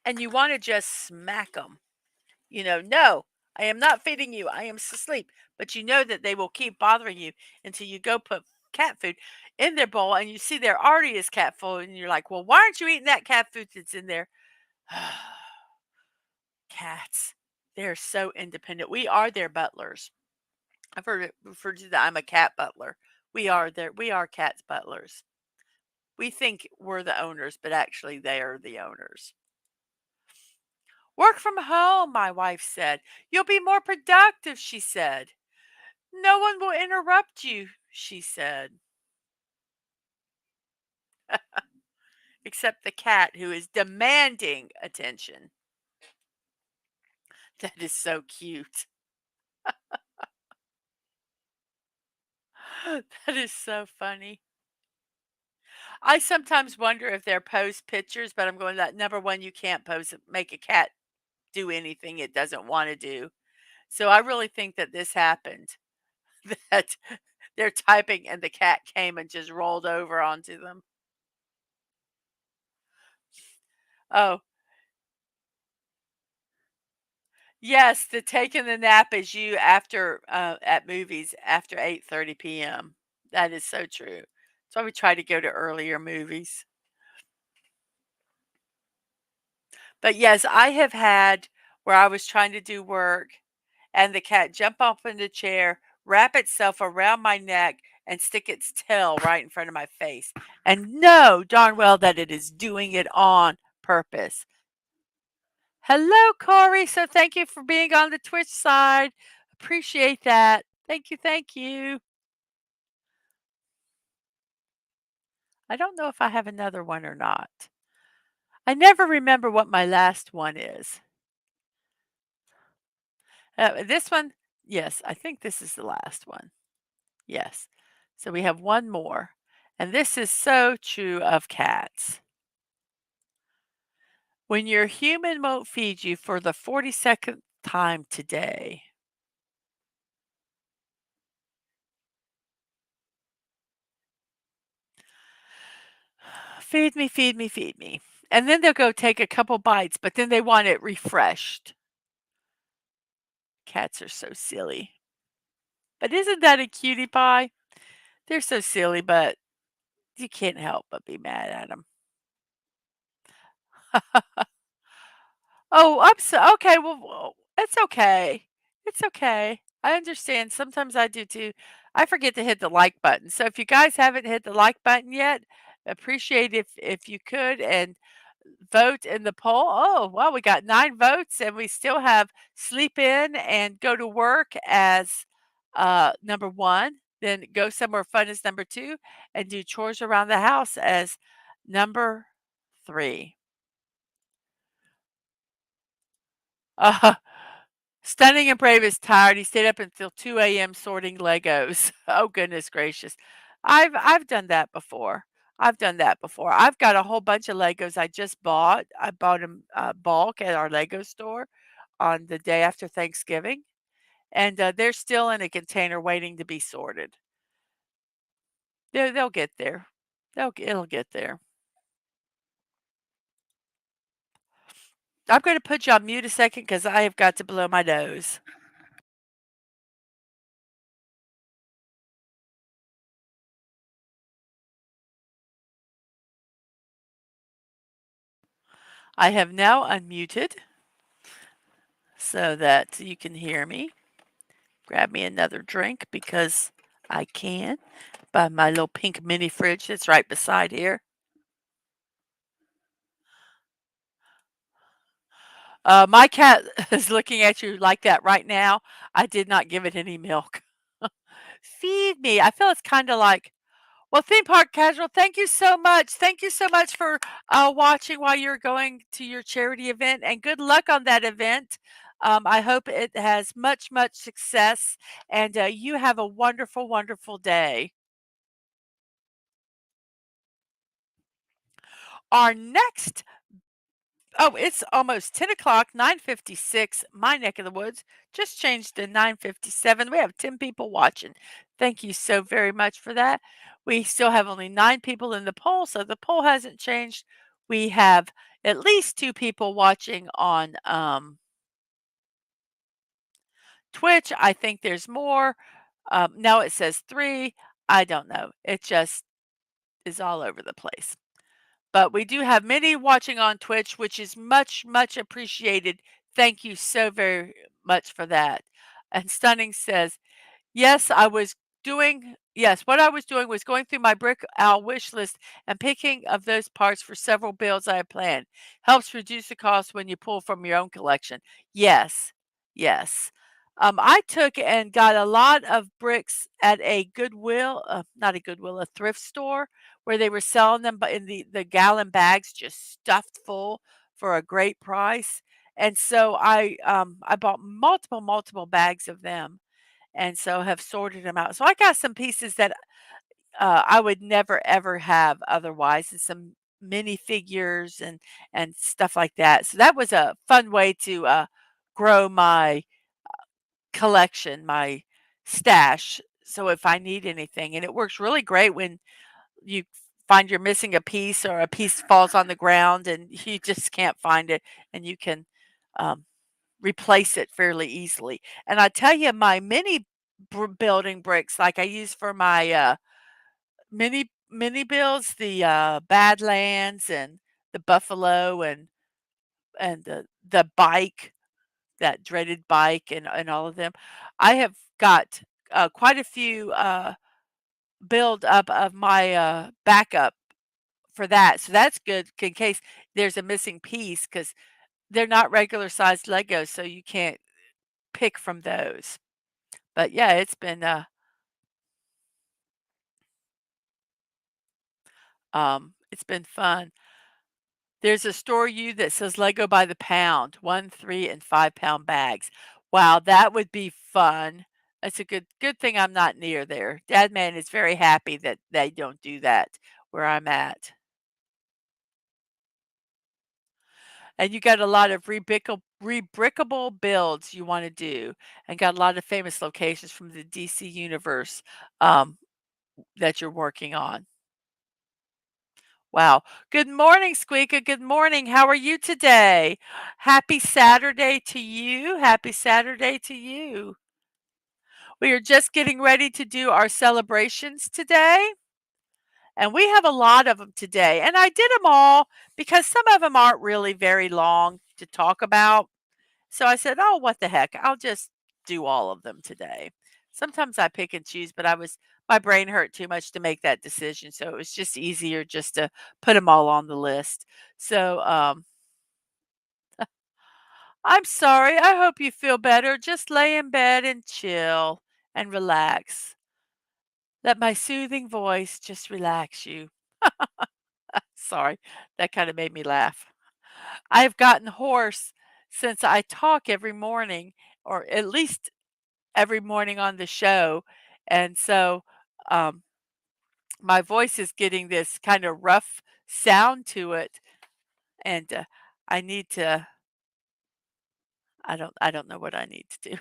Speaker 1: And you want to just smack them. No, I am not feeding you. I am asleep. But you know that they will keep bothering you until you go put cat food in their bowl and you see there already is cat food and you're like, well, why aren't you eating that cat food that's in there? Cats, they're so independent. We are their butlers. I've heard it referred to that I'm a cat butler. We are cats butlers. We think we're the owners, but actually they are the owners. Work from home, my wife said. You'll be more productive, she said. No one will interrupt you, she said. Except the cat who is demanding attention. That is so cute. That is so funny. I sometimes wonder if they're post pictures, but I'm going that number one, you can't post make a cat do anything it doesn't want to do. So I really think that this happened. That they're typing and the cat came and just rolled over onto them. Oh, yes, the taking the nap is you after at movies after 8:30 p.m. That is so true. That's why we try to go to earlier movies. But yes, I have had where I was trying to do work and the cat jump off in the chair, wrap itself around my neck, and stick its tail right in front of my face. And know darn well that it is doing it on purpose. Hello, Corey. So thank you for being on the Twitch side. Appreciate that. Thank you. Thank you. I don't know if I have another one or not. I never remember what my last one is. This one, yes, I think this is the last one. Yes. So we have one more. And this is so true of cats. When your human won't feed you for the 42nd time today. Feed me, feed me, feed me. And then they'll go take a couple bites, but then they want it refreshed. Cats are so silly. But isn't that a cutie pie? They're so silly, but you can't help but be mad at them. Oh, I'm so okay. Well, it's okay. It's okay. I understand. Sometimes I do too. I forget to hit the like button. So if you guys haven't hit the like button yet, appreciate if you could and vote in the poll. Oh, well, we got 9 votes, and we still have sleep in and go to work as, number 1, then go somewhere fun as number 2, and do chores around the house as number 3. Uh, Stunning and Brave is tired. He stayed up until 2 a.m. sorting Legos. Oh, goodness gracious. I've done that before. I've done that before. I've got a whole bunch of Legos I just bought. I bought them bulk at our Lego store on the day after Thanksgiving, and they're still in a container waiting to be sorted. They'll get there. It'll get there. I'm going to put you on mute a second because I have got to blow my nose. I have now unmuted so that you can hear me. Grab me another drink because I can by my little pink mini fridge that's right beside here. My cat is looking at you like that right now. I did not give it any milk. Feed me. I feel it's kind of like, well, theme park casual. Thank you so much. Thank you so much for watching while you're going to your charity event, and good luck on that event. I hope it has much, much success, and you have a wonderful, wonderful day. Our next Oh, it's almost 10 o'clock, 9:56, my neck of the woods. Just changed to 9:57. We have 10 people watching. Thank you so very much for that. We still have only 9 people in the poll, so the poll hasn't changed. We have at least 2 people watching on Twitch. I think there's more. Now it says 3. I don't know. It just is all over the place. But we do have many watching on Twitch, which is much, much appreciated. Thank you so very much for that. And Stunning says, yes, what I was doing was going through my Brick Owl wish list and picking of those parts for several builds I had planned. Helps reduce the cost when you pull from your own collection. Yes, yes. I took and got a lot of bricks at a Goodwill, not a Goodwill, a thrift store where they were selling them but in the gallon bags just stuffed full for a great price. And so I bought multiple bags of them and so have sorted them out. So I got some pieces that I would never ever have otherwise, and some mini figures and stuff like that. So that was a fun way to grow my collection, my stash. So if I need anything, and it works really great when you find you're missing a piece or a piece falls on the ground and you just can't find it, and you can um, replace it fairly easily. And I tell you, my mini building bricks, like I use for my mini builds, the Badlands and the Buffalo and the bike, that dreaded bike, and all of them. I have got quite a few build up of my backup for that. So that's good in case there's a missing piece because they're not regular sized Legos, so you can't pick from those. But yeah, it's been fun. There's a store you that says Lego by the pound, 1, 3, and 5 pound bags. Wow, that would be fun. It's a good thing I'm not near there. Dadman is very happy that they don't do that where I'm at. And you got a lot of rebrickable builds you wanna do, and got a lot of famous locations from the DC universe, that you're working on. Wow. Good morning, Squeaka. Good morning. How are you today? Happy Saturday to you. Happy Saturday to you. We are just getting ready to do our celebrations today, and we have a lot of them today. And I did them all because some of them aren't really very long to talk about. So I said, "Oh, what the heck? I'll just do all of them today." Sometimes I pick and choose, but my brain hurt too much to make that decision, so it was just easier just to put them all on the list. So, I'm sorry, I hope you feel better. Just lay in bed and chill and relax. Let my soothing voice just relax you. Sorry, that kinda made me laugh. I've gotten hoarse since I talk every morning, or at least every morning on the show, and so, um, my voice is getting this kinda rough sound to it, and, I need to I don't know what I need to do.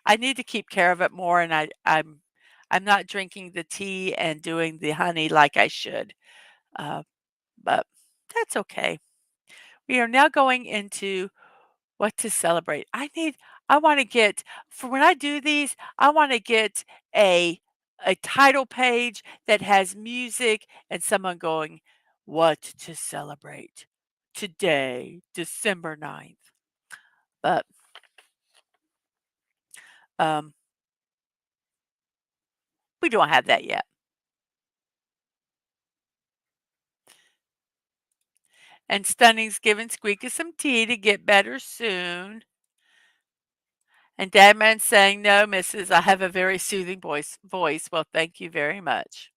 Speaker 1: I need to keep care of it more, and I'm not drinking the tea and doing the honey like I should, uh, but that's okay. We are now going into what to celebrate. I wanna get for when I do these, I wanna get a a title page that has music and someone going, "What to celebrate today, December 9th." But, um, we don't have that yet. And Stunning's giving Squeaky some tea to get better soon. And Dadman's saying, "No, Mrs. I have a very soothing voice." Well, thank you very much.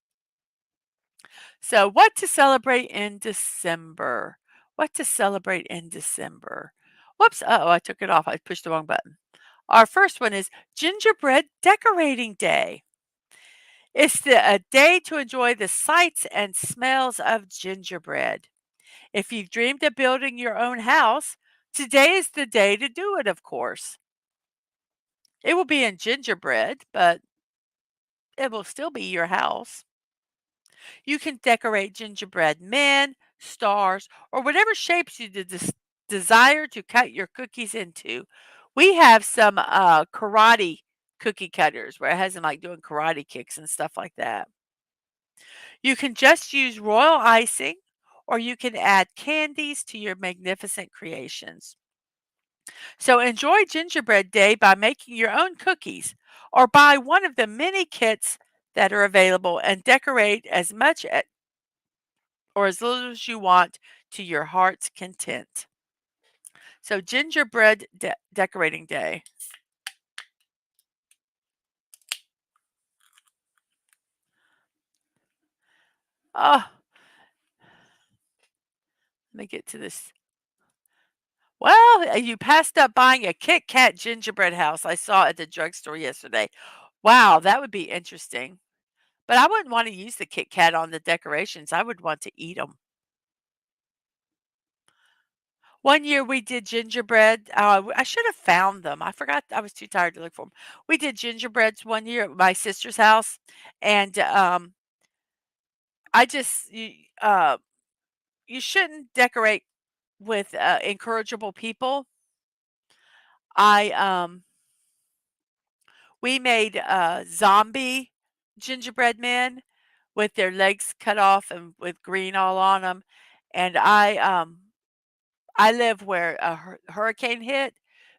Speaker 1: So, what to celebrate in December? What to celebrate in December? Whoops. Oh, I took it off. I pushed the wrong button. Our first one is Gingerbread Decorating Day. It's a day to enjoy the sights and smells of gingerbread. If you've dreamed of building your own house, today is the day to do it, of course. It will be in gingerbread, but it will still be your house. You can decorate gingerbread men, stars, or whatever shapes you desire to cut your cookies into. We have some karate cookie cutters where it has them like doing karate kicks and stuff like that. You can just use royal icing, or you can add candies to your magnificent creations. So enjoy Gingerbread Day by making your own cookies or buy one of the many kits that are available and decorate as much or as little as you want to your heart's content. So Gingerbread Decorating Day. Oh, let me get to this. Well, you passed up buying a Kit Kat gingerbread house I saw at the drugstore yesterday. Wow, that would be interesting. But I wouldn't want to use the Kit Kat on the decorations. I would want to eat them. One year we did gingerbread. I should have found them. I forgot. I was too tired to look for them. We did gingerbreads one year at my sister's house, and I just you shouldn't decorate with incorrigible people. I We made zombie gingerbread men with their legs cut off and with green all on them, and I live where a hurricane hit,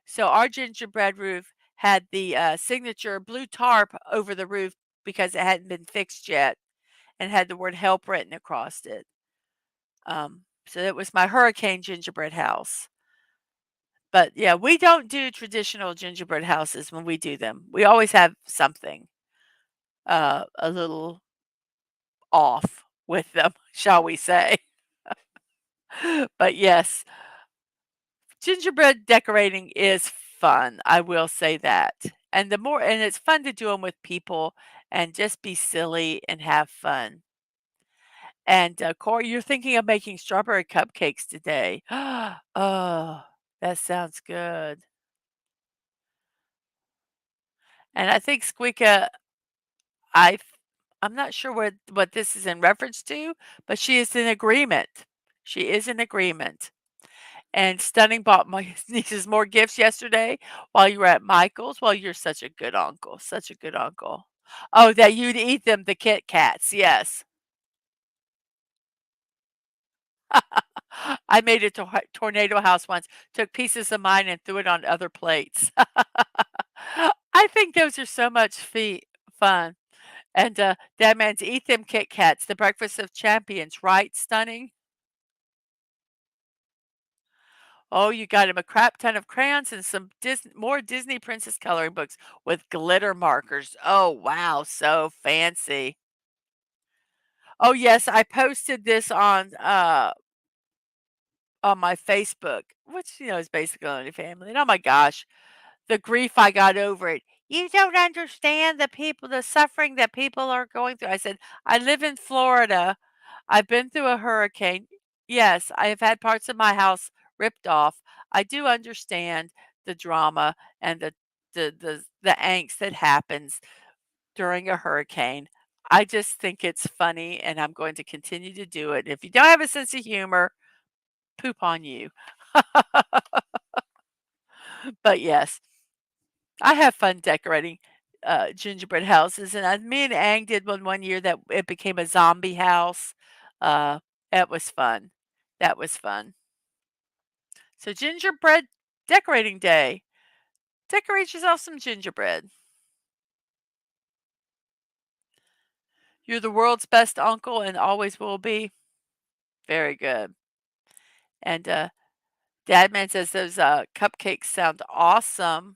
Speaker 1: so our gingerbread roof had the, signature blue tarp over the roof because it hadn't been fixed yet and had the word "help" written across it. So it was my hurricane gingerbread house. But, yeah, we don't do traditional gingerbread houses when we do them. We always have something, a little off with them, shall we say. But, yes, gingerbread decorating is fun, I will say that. And it's fun to do them with people and just be silly and have fun. And, Corey, you're thinking of making strawberry cupcakes today. Oh, that sounds good. And I think Squeaka, I I'm not sure what this is in reference to, but she is in agreement. She is in agreement. And Stunning bought my nieces more gifts yesterday while you were at Michael's. Well, you're such a good uncle, such a good uncle. Oh, that you'd eat them, the Kit Kats, yes. I made a tornado house once, took pieces of mine and threw it on other plates. I think those are so much fun. And, Dad Man's Eat Them Kit Kats, the breakfast of champions, right? Stunning. Oh, you got him a crap ton of crayons and some more Disney Princess coloring books with glitter markers. Oh, wow, so fancy. Oh, yes, I posted this on my Facebook, which, is basically only family, and oh my gosh, the grief I got over it. "You don't understand the suffering that people are going through." I said, "I live in Florida. I've been through a hurricane. Yes, I have had parts of my house ripped off. I do understand the drama and the angst that happens during a hurricane. I just think it's funny, and I'm going to continue to do it. If you don't have a sense of humor, poop on you." But yes, I have fun decorating, gingerbread houses, and me and Ang did one year that it became a zombie house. Uh, it was fun. That was fun. So gingerbread decorating day. Decorate yourself some gingerbread. You're the world's best uncle and always will be. Very good. And, Dadman says those, cupcakes sound awesome.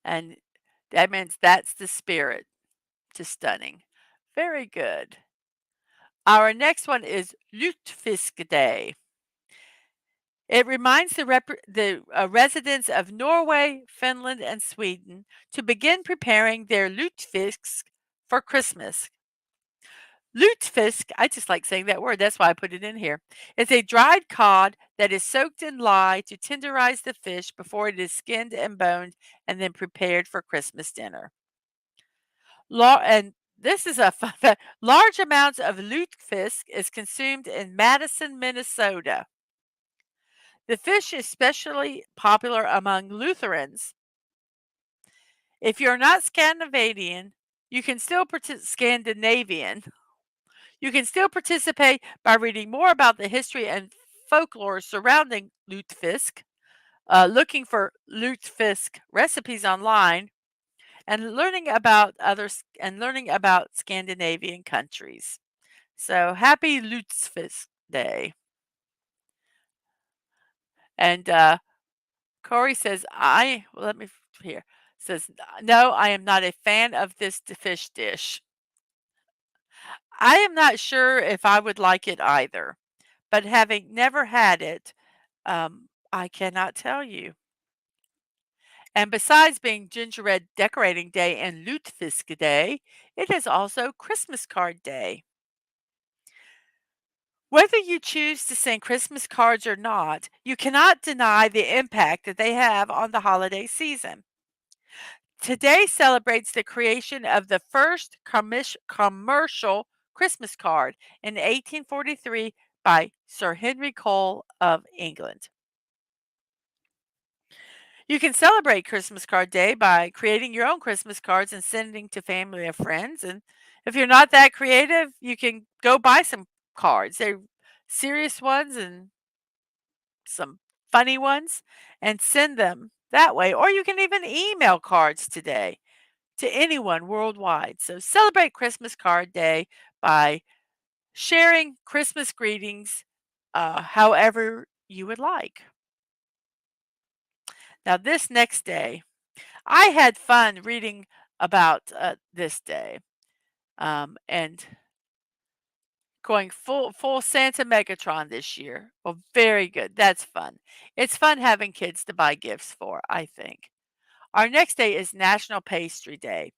Speaker 1: And Dadman's that's the spirit. Just stunning. Very good. Our next one is Lutefisk Day. It reminds the residents of Norway, Finland, and Sweden to begin preparing their lutfisk for Christmas. Lutefisk, I just like saying that word, that's why I put it in here. It's a dried cod that is soaked in lye to tenderize the fish before it is skinned and boned and then prepared for Christmas dinner. And this is a fun fact. Large amounts of lutefisk is consumed in Madison, Minnesota. The fish is especially popular among Lutherans. If you're not Scandinavian, you can still Scandinavian. You can still participate by reading more about the history and folklore surrounding lutefisk, looking for lutefisk recipes online, and learning about Scandinavian countries. So happy Lutefisk Day. And Corey says, let me here, says, no, I am not a fan of this fish dish. I am not sure if I would like it either, but having never had it, I cannot tell you. And besides being gingerbread decorating day and Lutefisk Day, it is also Christmas card day. Whether you choose to send Christmas cards or not, you cannot deny the impact that they have on the holiday season. Today celebrates the creation of the first commercial Christmas card in 1843 by Sir Henry Cole of England. You can celebrate Christmas Card Day by creating your own Christmas cards and sending to family or friends. And if you're not that creative, you can go buy some cards. They're serious ones and some funny ones and send them that way. Or you can even email cards today to anyone worldwide. So celebrate Christmas Card Day by sharing Christmas greetings however you would like. Now, this next day, I had fun reading about this day and going full Santa Megatron this year. Well, very good. That's fun. It's fun having kids to buy gifts for, I think. Our next day is National Pastry Day.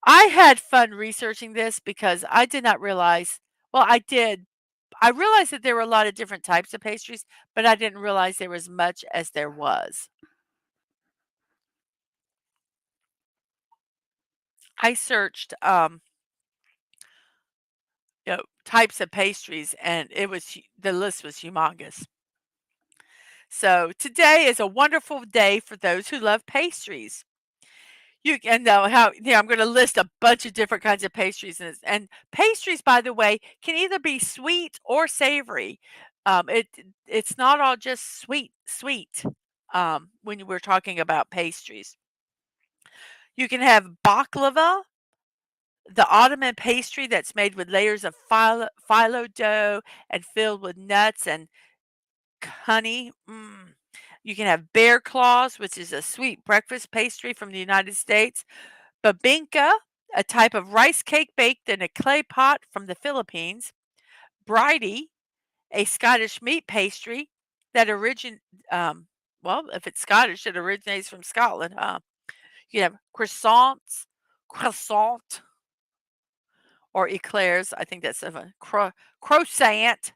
Speaker 1: I had fun researching this because I did not realize, well, I did. I realized that there were a lot of different types of pastries, but I didn't realize there was much as there was. I searched types of pastries, and the list was humongous. So today is a wonderful day for those who love pastries. You can know how I'm going to list a bunch of different kinds of pastries, and pastries, by the way, can either be sweet or savory. It's not all just sweet. When we're talking about pastries. You can have baklava, the Ottoman pastry that's made with layers of phyllo dough and filled with nuts and honey. Mm. You can have bear claws, which is a sweet breakfast pastry from the United States. Babinka, a type of rice cake baked in a clay pot from the Philippines. Bridie, a Scottish meat pastry that um, well, if it's Scottish, it originates from Scotland, huh? You have croissant, or eclairs. I think that's a croissant.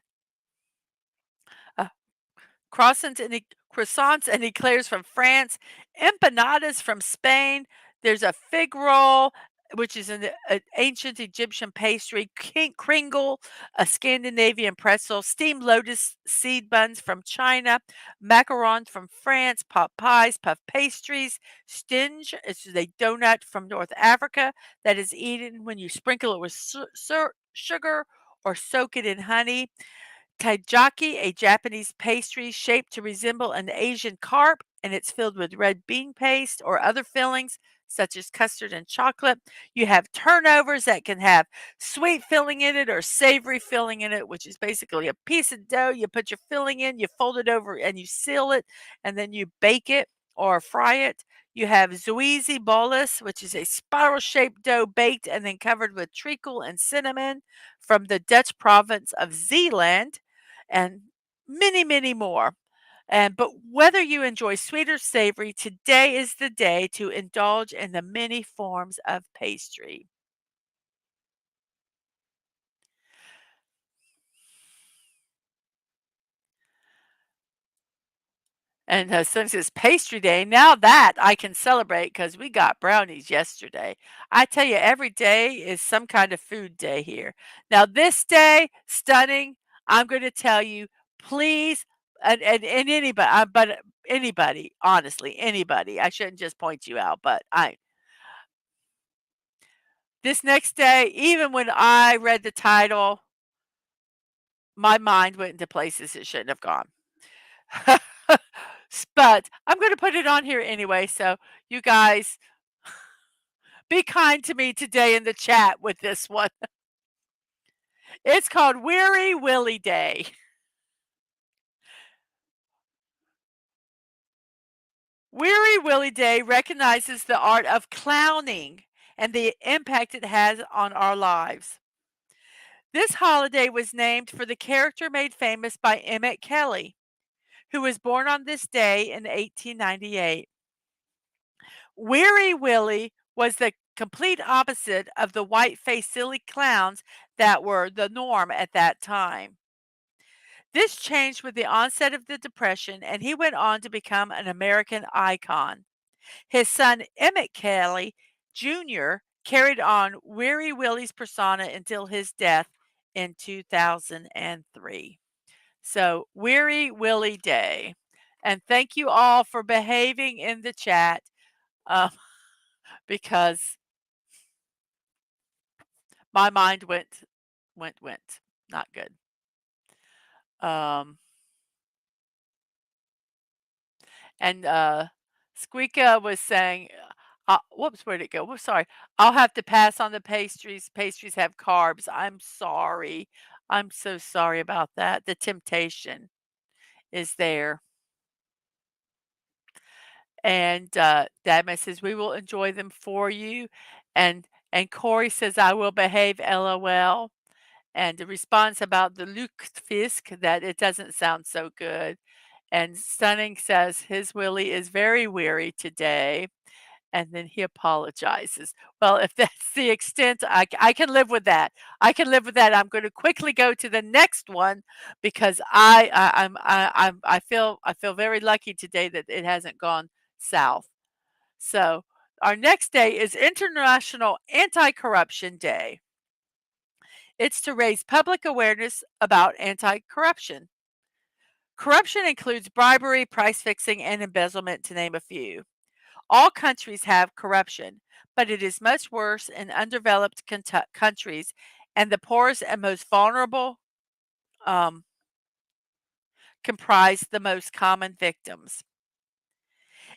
Speaker 1: Uh, croissants and eclairs from France, empanadas from Spain. There's a fig roll, which is an ancient Egyptian pastry, kringle, a Scandinavian pretzel, steamed lotus seed buns from China, macarons from France, pot pies, puff pastries, stinge, which is a donut from North Africa that is eaten when you sprinkle it with sugar or soak it in honey. Taijaki, a Japanese pastry shaped to resemble an Asian carp, and it's filled with red bean paste or other fillings such as custard and chocolate. You have turnovers that can have sweet filling in it or savory filling in it, which is basically a piece of dough. You put your filling in, you fold it over, and you seal it, and then you bake it or fry it. You have zuizi bolus, which is a spiral shaped dough baked and then covered with treacle and cinnamon from the Dutch province of Zeeland, and many, many more. But whether you enjoy sweet or savory, today is the day to indulge in the many forms of pastry. And since it's pastry day, now that I can celebrate because we got brownies yesterday. I tell you, every day is some kind of food day here. Now, this day, stunning. I'm going to tell you, please, and anybody, but anybody, honestly, anybody. I shouldn't just point you out, but this next day, even when I read the title, my mind went into places it shouldn't have gone. But I'm going to put it on here anyway. So you guys be kind to me today in the chat with this one. It's called Weary Willie Day. Weary Willie Day recognizes the art of clowning and the impact it has on our lives. This holiday was named for the character made famous by Emmett Kelly, who was born on this day in 1898. Weary Willie was the complete opposite of the white-faced silly clowns that were the norm at that time. This changed with the onset of the Depression, and he went on to become an American icon. His son, Emmett Kelly Jr., carried on Weary Willie's persona until his death in 2003. So, Weary Willie Day. And thank you all for behaving in the chat, uh, because my mind went. Not good. Um, and Squeaka was saying, whoops, where'd it go? Whoops, sorry. I'll have to pass on the pastries. Pastries have carbs. I'm sorry. I'm so sorry about that. The temptation is there. And Dadma says, we will enjoy them for you. And Corey says, I will behave, LOL. And the response about the Lukefisk, that it doesn't sound so good. And Stunning says his Willie is very weary today. And then he apologizes. Well, if that's the extent, I can live with that. I can live with that. I'm going to quickly go to the next one because I feel very lucky today that it hasn't gone south. So our next day is International Anti-Corruption Day. It's to raise public awareness about anti-corruption. Corruption includes bribery, price fixing, and embezzlement, to name a few. All countries have corruption, but it is much worse in undeveloped countries, and the poorest and most vulnerable um, comprise the most common victims.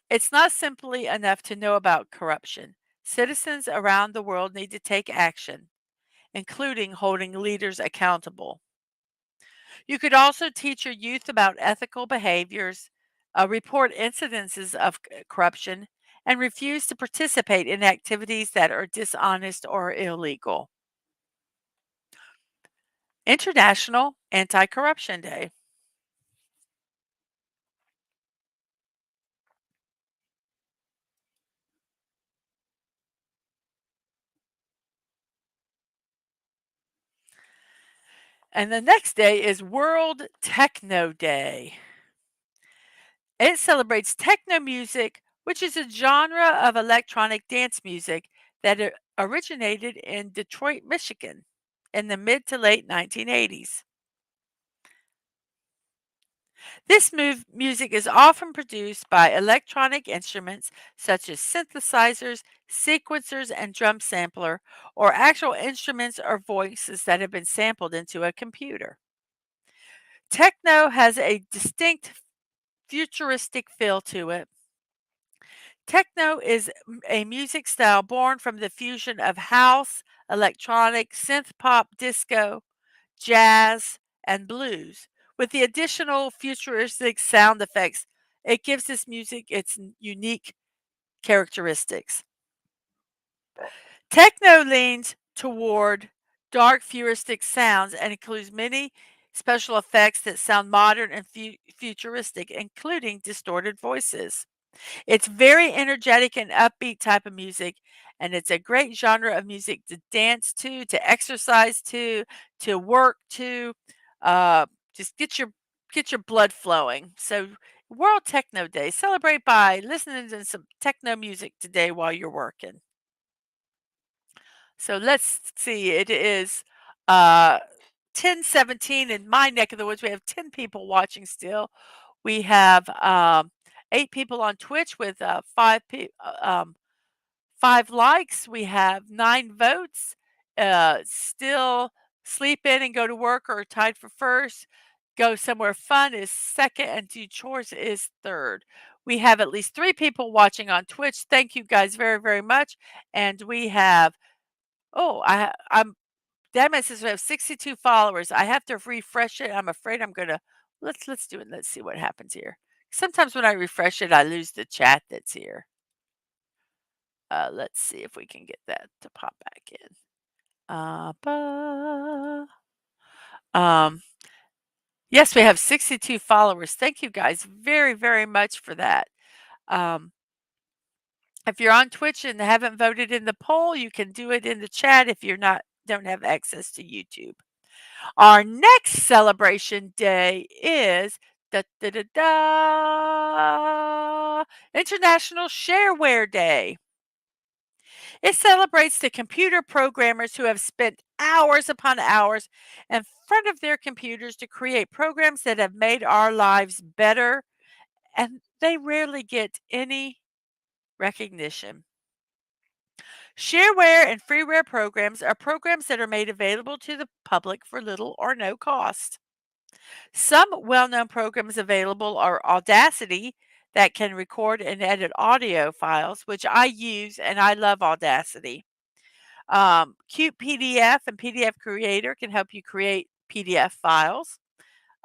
Speaker 1: It's not simply enough to know about corruption. Citizens around the world need to take action, including holding leaders accountable. You could also teach your youth about ethical behaviors, report incidences of corruption, and refuse to participate in activities that are dishonest or illegal. International Anti Corruption Day. And the next day is World Techno Day. It celebrates techno music, which is a genre of electronic dance music that originated in Detroit, Michigan in the mid to late 1980s. This music is often produced by electronic instruments such as synthesizers, sequencers, and drum sampler, or actual instruments or voices that have been sampled into a computer. Techno has a distinct futuristic feel to it. Techno is a music style born from the fusion of house, electronic, synth pop, disco, jazz, and blues. With the additional futuristic sound effects, it gives this music its unique characteristics. Techno leans toward dark futuristic sounds and includes many special effects that sound modern and futuristic, including distorted voices. It's very energetic and upbeat type of music, and it's a great genre of music to dance to exercise to work to, just get your blood flowing. So, World Techno Day, celebrate by listening to some techno music today while you're working. So let's see, it is 10:17 in my neck of the woods. We have 10 people watching still. We have 8 people on Twitch with 5 likes. We have 9 votes. Still sleep in and go to work or tied for first. Go somewhere fun is second, and do chores is third. We have at least 3 people watching on Twitch. Thank you guys very, very much. And we have Oh, I'm Dadman says we have 62 followers. I have to refresh it. I'm afraid I'm gonna let's do it. Let's see what happens here. Sometimes when I refresh it, I lose the chat that's here. Let's see if we can get that to pop back in. Um, yes, we have 62 followers. Thank you guys very, very much for that. Um, if you're on Twitch and haven't voted in the poll, you can do it in the chat if you're not don't have access to YouTube. Our next celebration day is da, da, da, da, International Shareware Day. It celebrates the computer programmers who have spent hours upon hours in front of their computers to create programs that have made our lives better, and they rarely get any recognition. Shareware and freeware programs are programs that are made available to the public for little or no cost. Some well known programs available are Audacity, that can record and edit audio files, which I use and I love Audacity. Cute PDF and PDF Creator can help you create PDF files.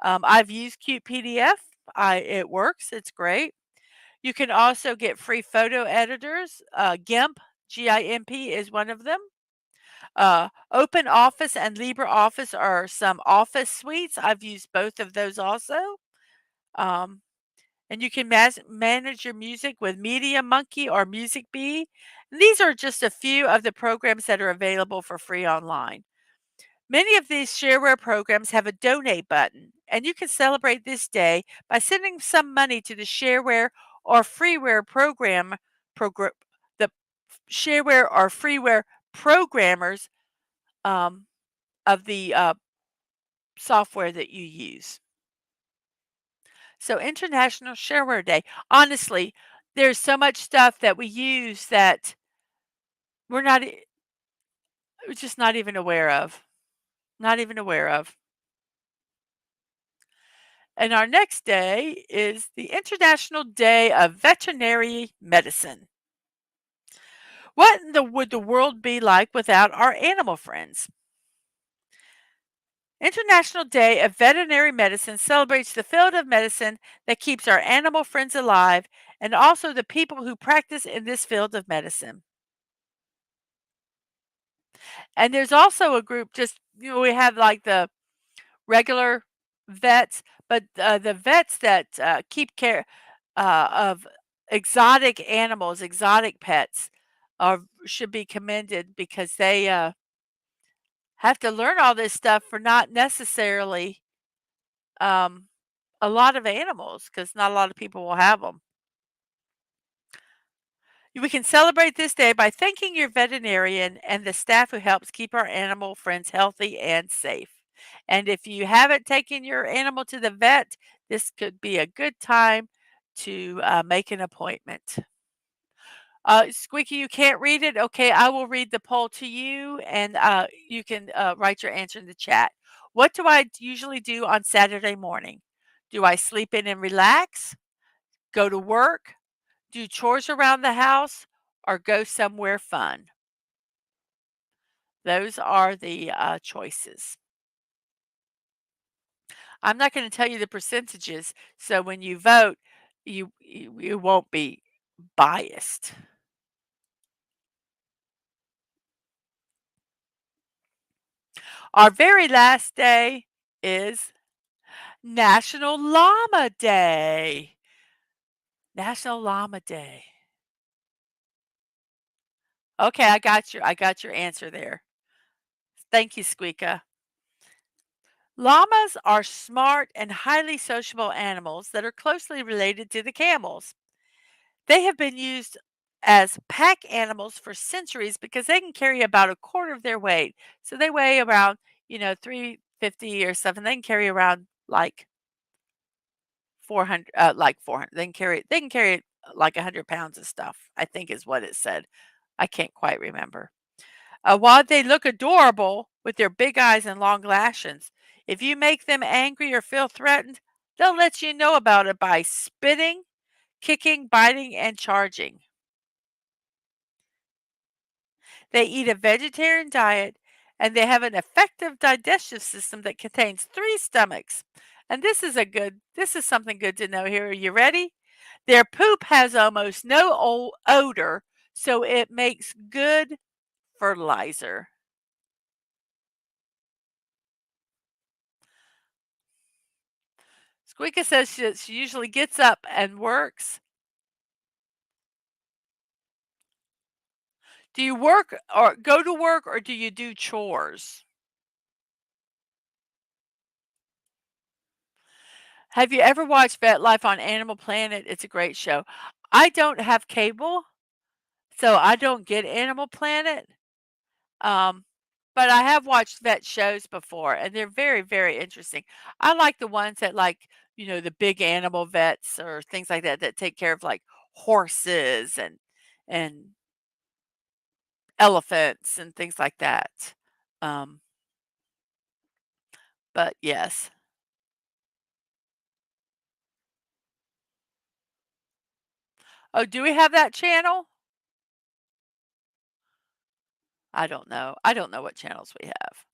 Speaker 1: I've used Cute PDF. It works. It's great. You can also get free photo editors. GIMP, GIMP is one of them. Open Office and LibreOffice are some office suites. I've used both of those also. Um, and you can manage your music with Media Monkey or Music Bee. These are just a few of the programs that are available for free online. Many of these shareware programs have a donate button, and you can celebrate this day by sending some money to the shareware or freeware program the shareware or freeware programmers um, of the software that you use. So International Shareware Day. Honestly, there's so much stuff that we use that we're not we're just not even aware of. Not even aware of. And our next day is the International Day of Veterinary Medicine. What in the would the world be like without our animal friends? International Day of Veterinary Medicine celebrates the field of medicine that keeps our animal friends alive and also the people who practice in this field of medicine. And there's also a group just, we have like the regular vets, but the vets that keep care of exotic animals, exotic pets, are should be commended because they have to learn all this stuff for not necessarily um, a lot of animals because not a lot of people will have them. We can celebrate this day by thanking your veterinarian and the staff who helps keep our animal friends healthy and safe. And if you haven't taken your animal to the vet, this could be a good time to make an appointment. Squeaky, you can't read it? Okay, I will read the poll to you and you can write your answer in the chat. What do I usually do on Saturday morning? Do I sleep in and relax, go to work, do chores around the house, or go somewhere fun? Those are the choices. I'm not going to tell you the percentages, so when you vote, you won't be biased. Our very last day is National Llama Day. National Llama Day. Okay, I got your answer there. Thank you, Squeaka. Llamas are smart and highly sociable animals that are closely related to the camels. They have been used as pack animals for centuries because they can carry about a quarter of their weight. So they weigh around, 350 or something. They can carry around like 400, like 400. They can carry like 100 pounds of stuff, I think is what it said. I can't quite remember. While they look adorable with their big eyes and long lashes, if you make them angry or feel threatened, they'll let you know about it by spitting, kicking, biting, and charging. They eat a vegetarian diet and they have an effective digestive system that contains three stomachs. And this is something good to know here. Are you ready? Their poop has almost no odor, so it makes good fertilizer. Squeaka says she usually gets up and works. Do you work or go to work or do you do chores? Have you ever watched Vet Life on Animal Planet? It's a great show. I don't have cable, so I don't get Animal Planet. Um, but I have watched vet shows before, and they're very, very interesting. I like the ones that like, the big animal vets or things like that that take care of like horses and elephants and things like that. Um, but yes. Oh, do we have that channel? I don't know. I don't know what channels we have.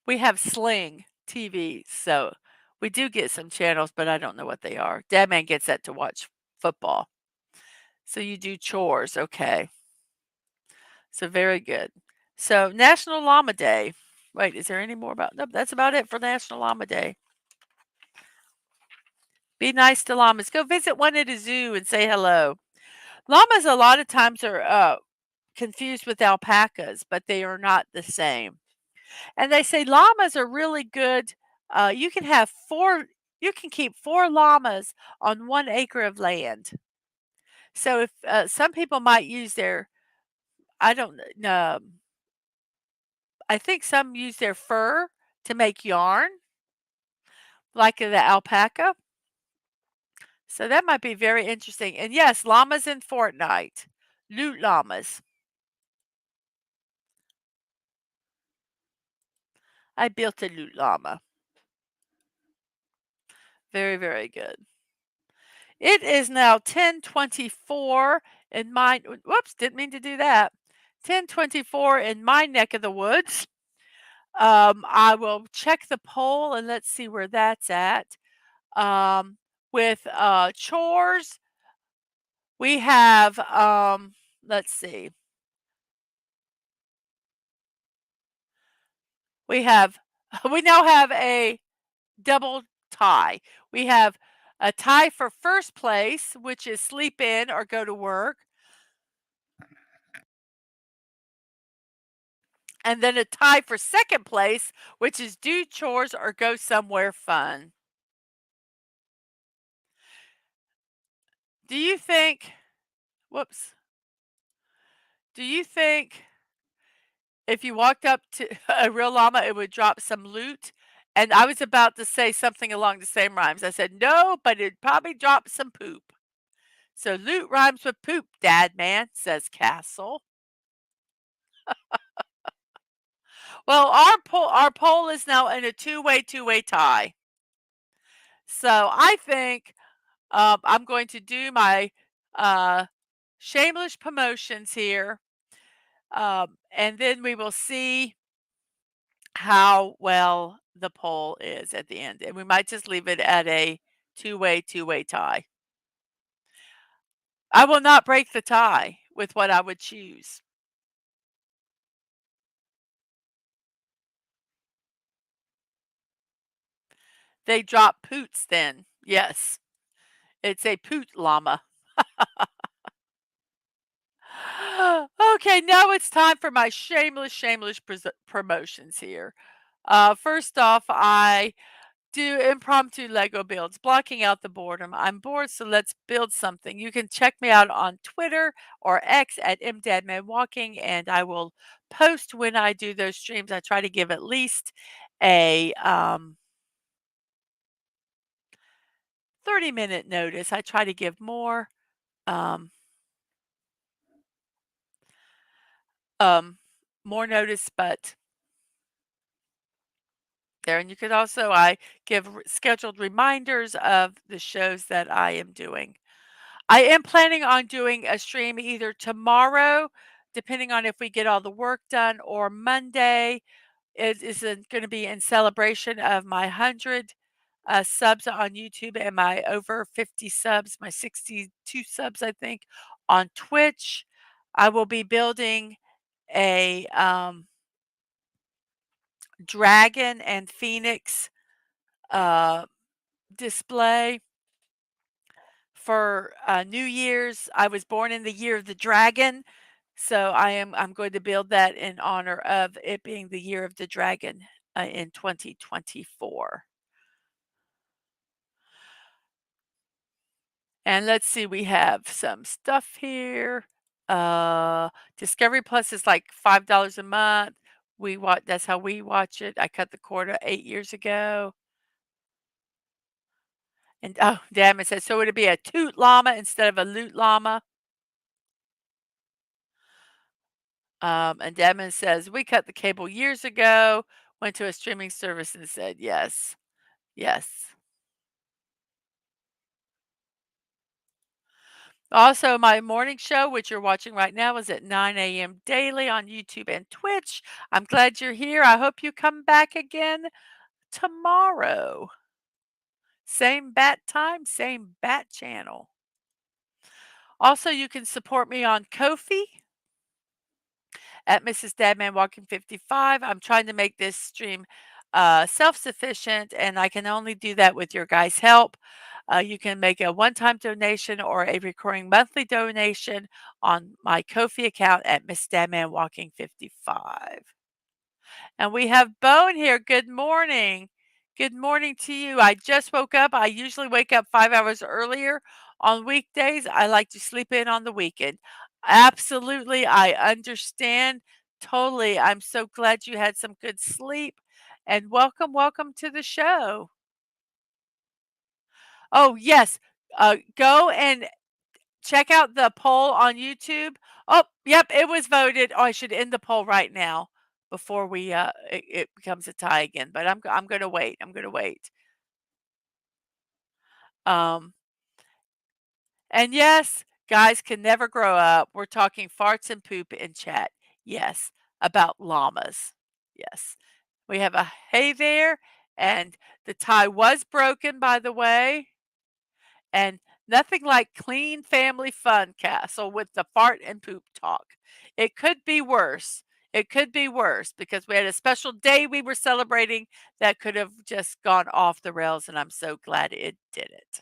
Speaker 1: We have Sling TV, so we do get some channels, but I don't know what they are. Dadman gets that to watch football. So you do chores, okay. So very good. So National Llama Day. Wait, is there any more about? Nope, that's about it for National Llama Day. Be nice to llamas. Go visit one at a zoo and say hello. Llamas a lot of times are confused with alpacas, but they are not the same. And they say llamas are really good. You can have you can keep 4 llamas on 1 acre of land. So if some people might use their, I don't know, I think some use their fur to make yarn, like the alpaca. So that might be very interesting. And yes, llamas in Fortnite. Loot llamas. I built a loot llama. Very, very good. It is now 10:24 in my whoops, didn't mean to do that. 10:24 in my neck of the woods. I will check the poll and let's see where that's at. Um, with chores, we have let's see. We have we now have a double tie. We have a tie for first place, which is sleep in or go to work, and then a tie for second place, which is do chores or go somewhere fun. Do you think, whoops, do you think if you walked up to a real llama, it would drop some loot? And I was about to say something along the same rhymes. I said, no, but it'd probably drop some poop. So loot rhymes with poop, Dad man, says Castle. Well, our poll is now in a two-way tie. So I think I'm going to do my uh, shameless promotions here, and then we will see how well the poll is at the end, and we might just leave it at a two-way tie. I will not break the tie with what I would choose. They drop poots then. Yes, it's a poot llama. Okay, now it's time for my shameless promotions here. First off, I do impromptu Lego builds, blocking out the boredom. I'm bored, so let's build something. You can check me out on Twitter or X at MDadmanWalking, and I will post when I do those streams. I try to give at least a 30-minute notice. I try to give um, um, more notice, but there. And you could also, I give scheduled reminders of the shows that I am doing. I am planning on doing a stream either tomorrow, depending on if we get all the work done, or Monday. It is going to be in celebration of my 100 subs on YouTube and my over 50 subs, my 62 subs, I think, on Twitch. I will be building a dragon and phoenix uh, display for New Year's. I was born in the year of the dragon, so I'm going to build that in honor of it being the year of the dragon in 2024. And let's see, we have some stuff here. Uh, Discovery Plus is like $5 a month. We watch. That's how we watch it. I cut the cord 8 years ago. And oh, damn! It says so. Would it be a toot llama instead of a loot llama? And Devin says, we cut the cable years ago, went to a streaming service and said, yes, yes. Also, my morning show, which you're watching right now, is at 9 a.m. daily on YouTube and Twitch. I'm glad you're here. I hope you come back again tomorrow. Same bat time, same bat channel. Also, you can support me on Ko-fi at Mrs.DadmanWalking55. I'm trying to make this stream self-sufficient, and I can only do that with your guys' help. You can make a one-time donation or a recurring monthly donation on my Ko-fi account at Mrs.DadmanWalking55. And we have Bone here. Good morning. Good morning to you. I just woke up. I usually wake up 5 hours earlier on weekdays. I like to sleep in on the weekend. Absolutely. I understand totally. I'm so glad you had some good sleep. And welcome to the show. Oh, yes. Go and check out the poll on YouTube. Oh, yep, it was voted. Oh, I should end the poll right now before it becomes a tie again. But I'm going to wait. I'm going to wait. Um, And yes, guys can never grow up. We're talking farts and poop in chat. Yes, about llamas. Yes. We have a hey there, and the tie was broken, by the way. And nothing like clean family fun castle with the fart and poop talk. It could be worse. It could be worse because we had a special day we were celebrating that could have just gone off the rails, and I'm so glad it didn't.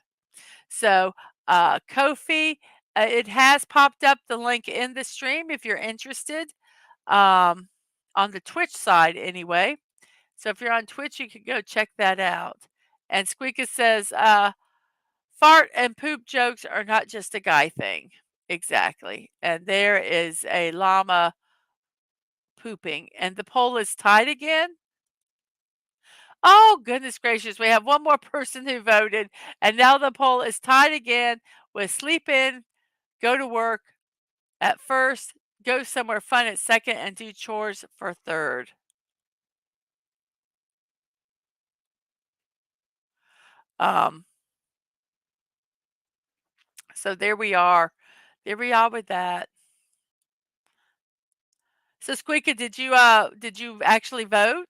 Speaker 1: So, Kofi, it has popped up the link in the stream if you're interested, um, on the Twitch side anyway. So if you're on Twitch, you can go check that out. And Squeaka says, fart and poop jokes are not just a guy thing. Exactly. And there is a llama pooping, and the poll is tied again. Oh, goodness gracious. We have one more person who voted, and now the poll is tied again with sleep in, go to work at first, go somewhere fun at second, and do chores for third. Um, so there we are. There we are with that. So Squeaka, did you actually vote?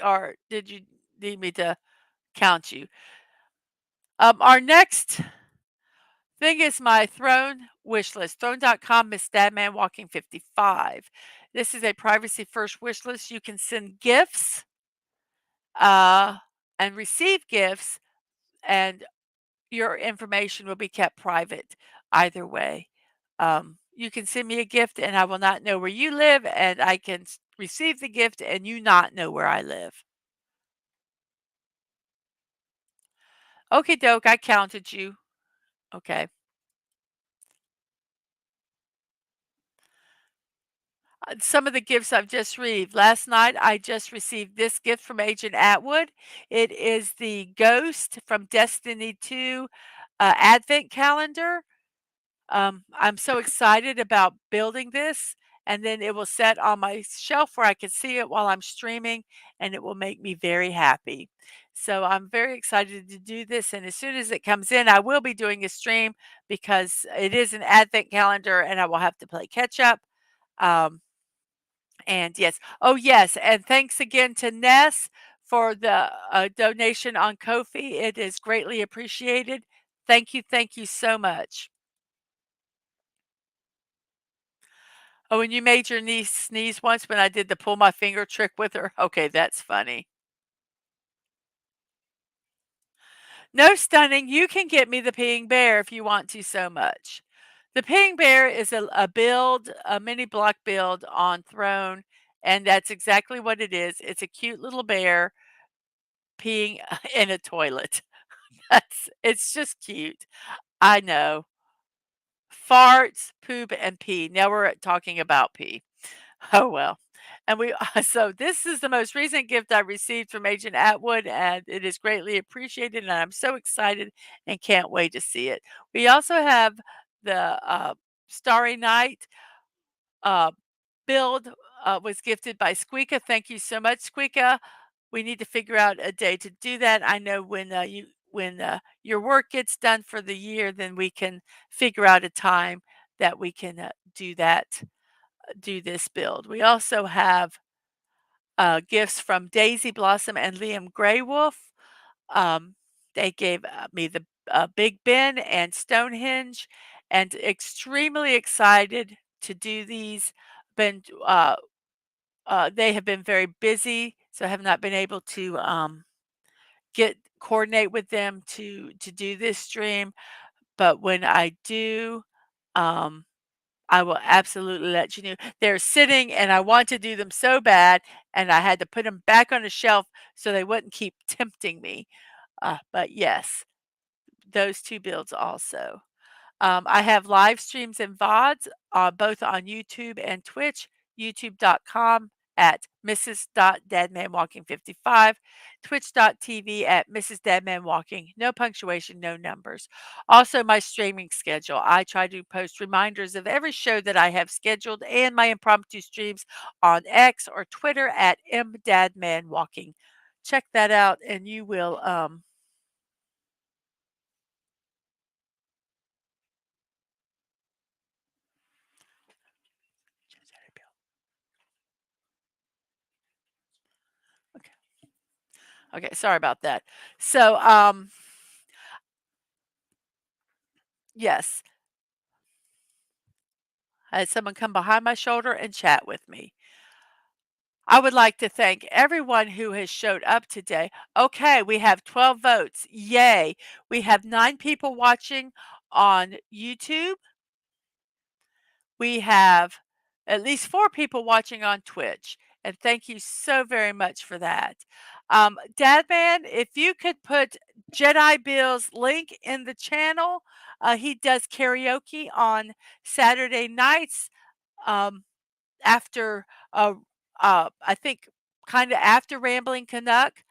Speaker 1: Or did you need me to count you? Our next thing is my Throne wish list. Throne.com, Mrs.DadmanWalking55. This is a privacy first wish list. You can send gifts uh, and receive gifts, and your information will be kept private either way. You can send me a gift, and I will not know where you live, and I can receive the gift and you not know where I live. Okay, doke, I counted you. Okay. Some of the gifts I've just received. Last night, I just received this gift from Agent Atwood. It is the Ghost from Destiny 2 Advent calendar. I'm so excited about building this, and then it will set on my shelf where I can see it while I'm streaming, and it will make me very happy. So I'm very excited to do this, and as soon as it comes in, I will be doing a stream because it is an Advent calendar, and I will have to play catch up. Um, and yes. Oh, yes, and thanks again to Ness for the, donation on Ko-fi. It is greatly appreciated. Thank you so much. Oh, and you made your niece sneeze once when I did the pull my finger trick with her? Okay, that's funny. No stunning, you can get me the peeing bear if you want to so much. The peeing bear is a build, a mini block build on Throne, and that's exactly what it is. It's a cute little bear peeing in a toilet. It's just cute. I know. Farts, poop, and pee. Now we're talking about pee. Oh, well. And we so this is the most recent gift I received from Agent Atwood, and it is greatly appreciated, and I'm so excited and can't wait to see it. We also have the Starry Night uh, build was gifted by Squeaka. Thank you so much, Squeaka. We need to figure out a day to do that. I know when your work gets done for the year, then we can figure out a time that we can do that, do this build. We also have gifts from Daisy Blossom and Liam Graywolf. Um, they gave me the Big Ben and Stonehenge, and extremely excited to do these. Been they have been very busy, so I have not been able to get coordinate with them to do this stream. But when I do, um, I will absolutely let you know. They're sitting, and I want to do them so bad, and I had to put them back on the shelf so they wouldn't keep tempting me. But yes, those 2 builds also. I have live streams and VODs, both on YouTube and Twitch, youtube.com at Mrs.DadmanWalking55, twitch.tv at Mrs.DadmanWalking, no punctuation, no numbers. Also, my streaming schedule. I try to post reminders of every show that I have scheduled and my impromptu streams on X or Twitter at MDadmanWalking. Check that out, and you will Okay, sorry about that. So, yes, I had someone come behind my shoulder and chat with me. I would like to thank everyone who has showed up today. Okay, we have 12 votes. Yay. We have 9 people watching on YouTube. We have at least 4 people watching on Twitch. And thank you so very much for that. Dadman, if you could put Jedi Bill's link in the channel, he does karaoke on Saturday nights. Um, after, uh, I think kinda after Rambling Canuck.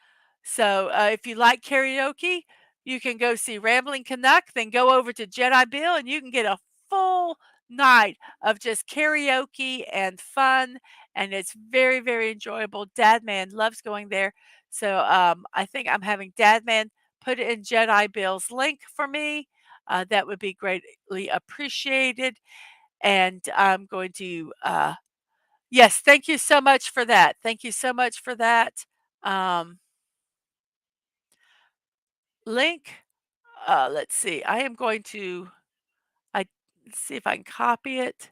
Speaker 1: So, if you like karaoke, you can go see Rambling Canuck, then go over to Jedi Bill, and you can get a full night of just karaoke and fun, and it's very, very enjoyable. Dadman loves going there. So, I think I'm having Dadman put in Jedi Bill's link for me. That would be greatly appreciated, and I'm going to, yes, thank you so much for that. Thank you so much for that, um, link. Let's see. I am going to I let's see if I can copy it,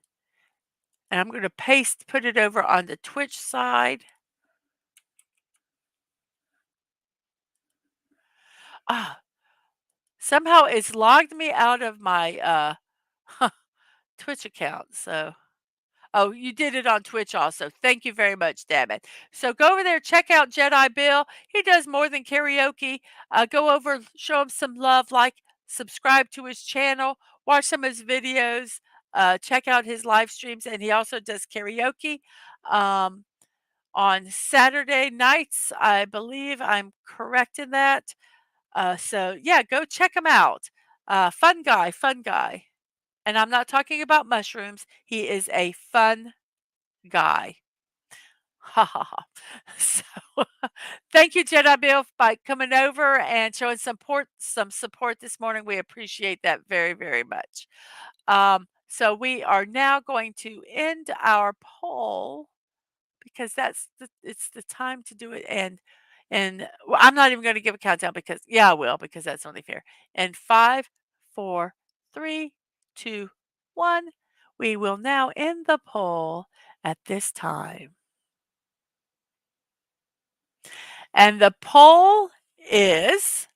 Speaker 1: and I'm gonna put it over on the Twitch side. Ah, somehow it's logged me out of my, Twitch account, so oh, you did it on Twitch also. Thank you very much, damn it. So go over there, check out Jedi Bill. He does more than karaoke. Go over, show him some love, like, subscribe to his channel, watch some of his videos, check out his live streams, and he also does karaoke um, on Saturday nights. I believe I'm correct in that. So yeah, go check him out. Fun guy, fun guy. And I'm not talking about mushrooms. He is a fun guy. Ha ha ha. So thank you, Jedi Bill, by coming over and showing some support this morning. We appreciate that very, very much. So we are now going to end our poll because it's the time to do it. And well, I'm not even going to give a countdown because yeah, I will because that's only fair. And 5, 4, 3, 2, 1. We will now end the poll at this time. And the poll is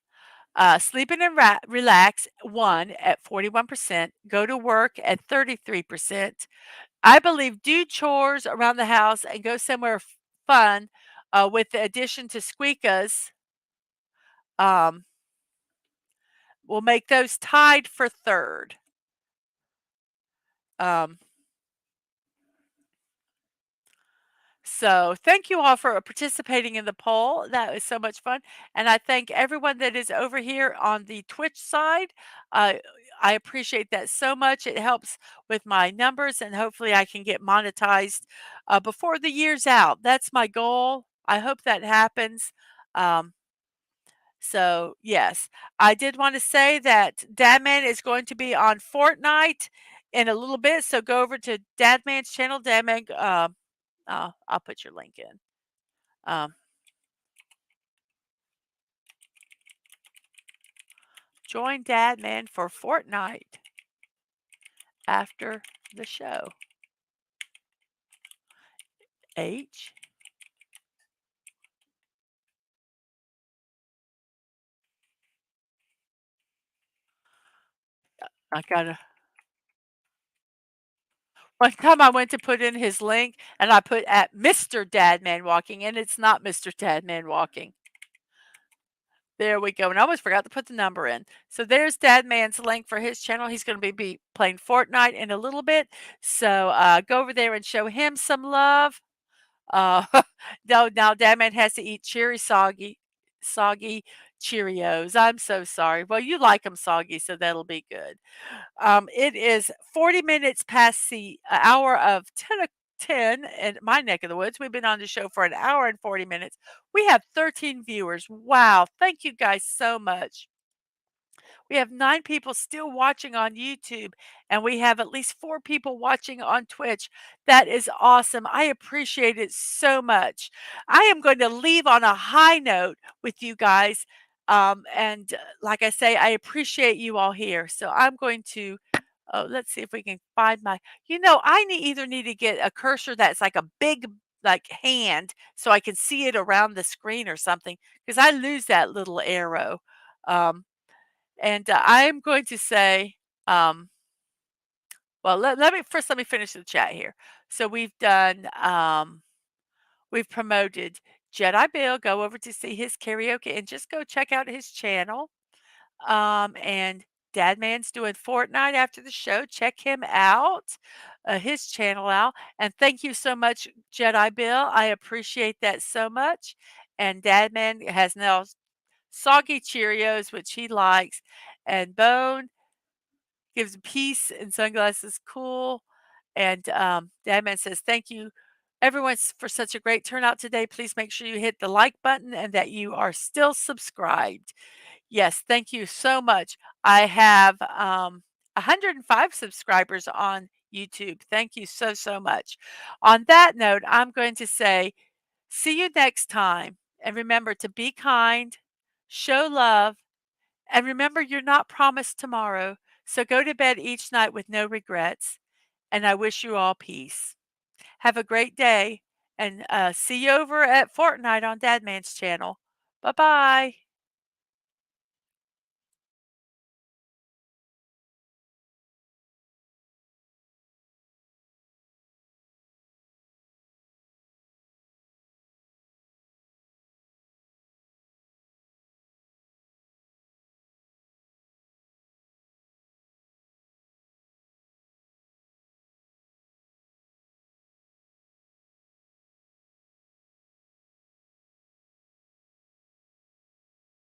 Speaker 1: sleeping and relax, 1 at 41%, go to work at 33%. I believe do chores around the house and go somewhere fun with the addition to squeakas. Um, will make those tied for third. Um, So thank you all for participating in the poll. That was so much fun. And I thank everyone that is over here on the Twitch side. Uh, I appreciate that so much. It helps with my numbers and hopefully I can get monetized before the year's out. That's my goal. I hope that happens. Um, so yes, I did want to say that Dadman is going to be on Fortnite in a little bit. So go over to Dadman's channel, Dadman. I'll put your link in. Um, join Dadman for Fortnite after the show. H. I gotta. One time I went to put in his link and I put at Mr. Dadman Walking and it's not Mr. Dadman Walking. There we go. And I almost forgot to put the number in. So there's Dadman's link for his channel. He's going to be playing Fortnite in a little bit. So go over there and show him some love. Uh, no, now Dadman has to eat soggy Cheerios. I'm so sorry. Well, you like them soggy, so that'll be good. It is 40 minutes past the hour of 10 in my neck of the woods. We've been on the show for an hour and 40 minutes. We have 13 viewers. Wow. Thank you guys so much. We have 9 people still watching on YouTube, and we have at least 4 people watching on Twitch. That is awesome. I appreciate it so much. I am going to leave on a high note with you guys. Like I say, I appreciate you all here. So I'm going to, oh, let's see if we can find my, I either need to get a cursor that's like a big, like hand, so I can see it around the screen or something, because I lose that little arrow. Um, I'm going to say, um, well, let me finish the chat here. So we've promoted Jedi Bill. Go over to see his karaoke and just go check out his channel. And Dadman's doing Fortnite after the show. Check him out, his channel out. And thank you so much, Jedi Bill. I appreciate that so much. And Dadman has now soggy Cheerios, which he likes. And Bone gives peace and sunglasses cool. And Dadman says, thank you, everyone, for such a great turnout today. Please make sure you hit the like button and that you are still subscribed. Yes, thank you so much. I have 105 subscribers on YouTube. Thank you so, so much. On that note, I'm going to say, see you next time. And remember to be kind, show love, and remember you're not promised tomorrow. So go to bed each night with no regrets. And I wish you all peace. Have a great day. And see you over at Fortnite on Dadman's channel. Bye bye.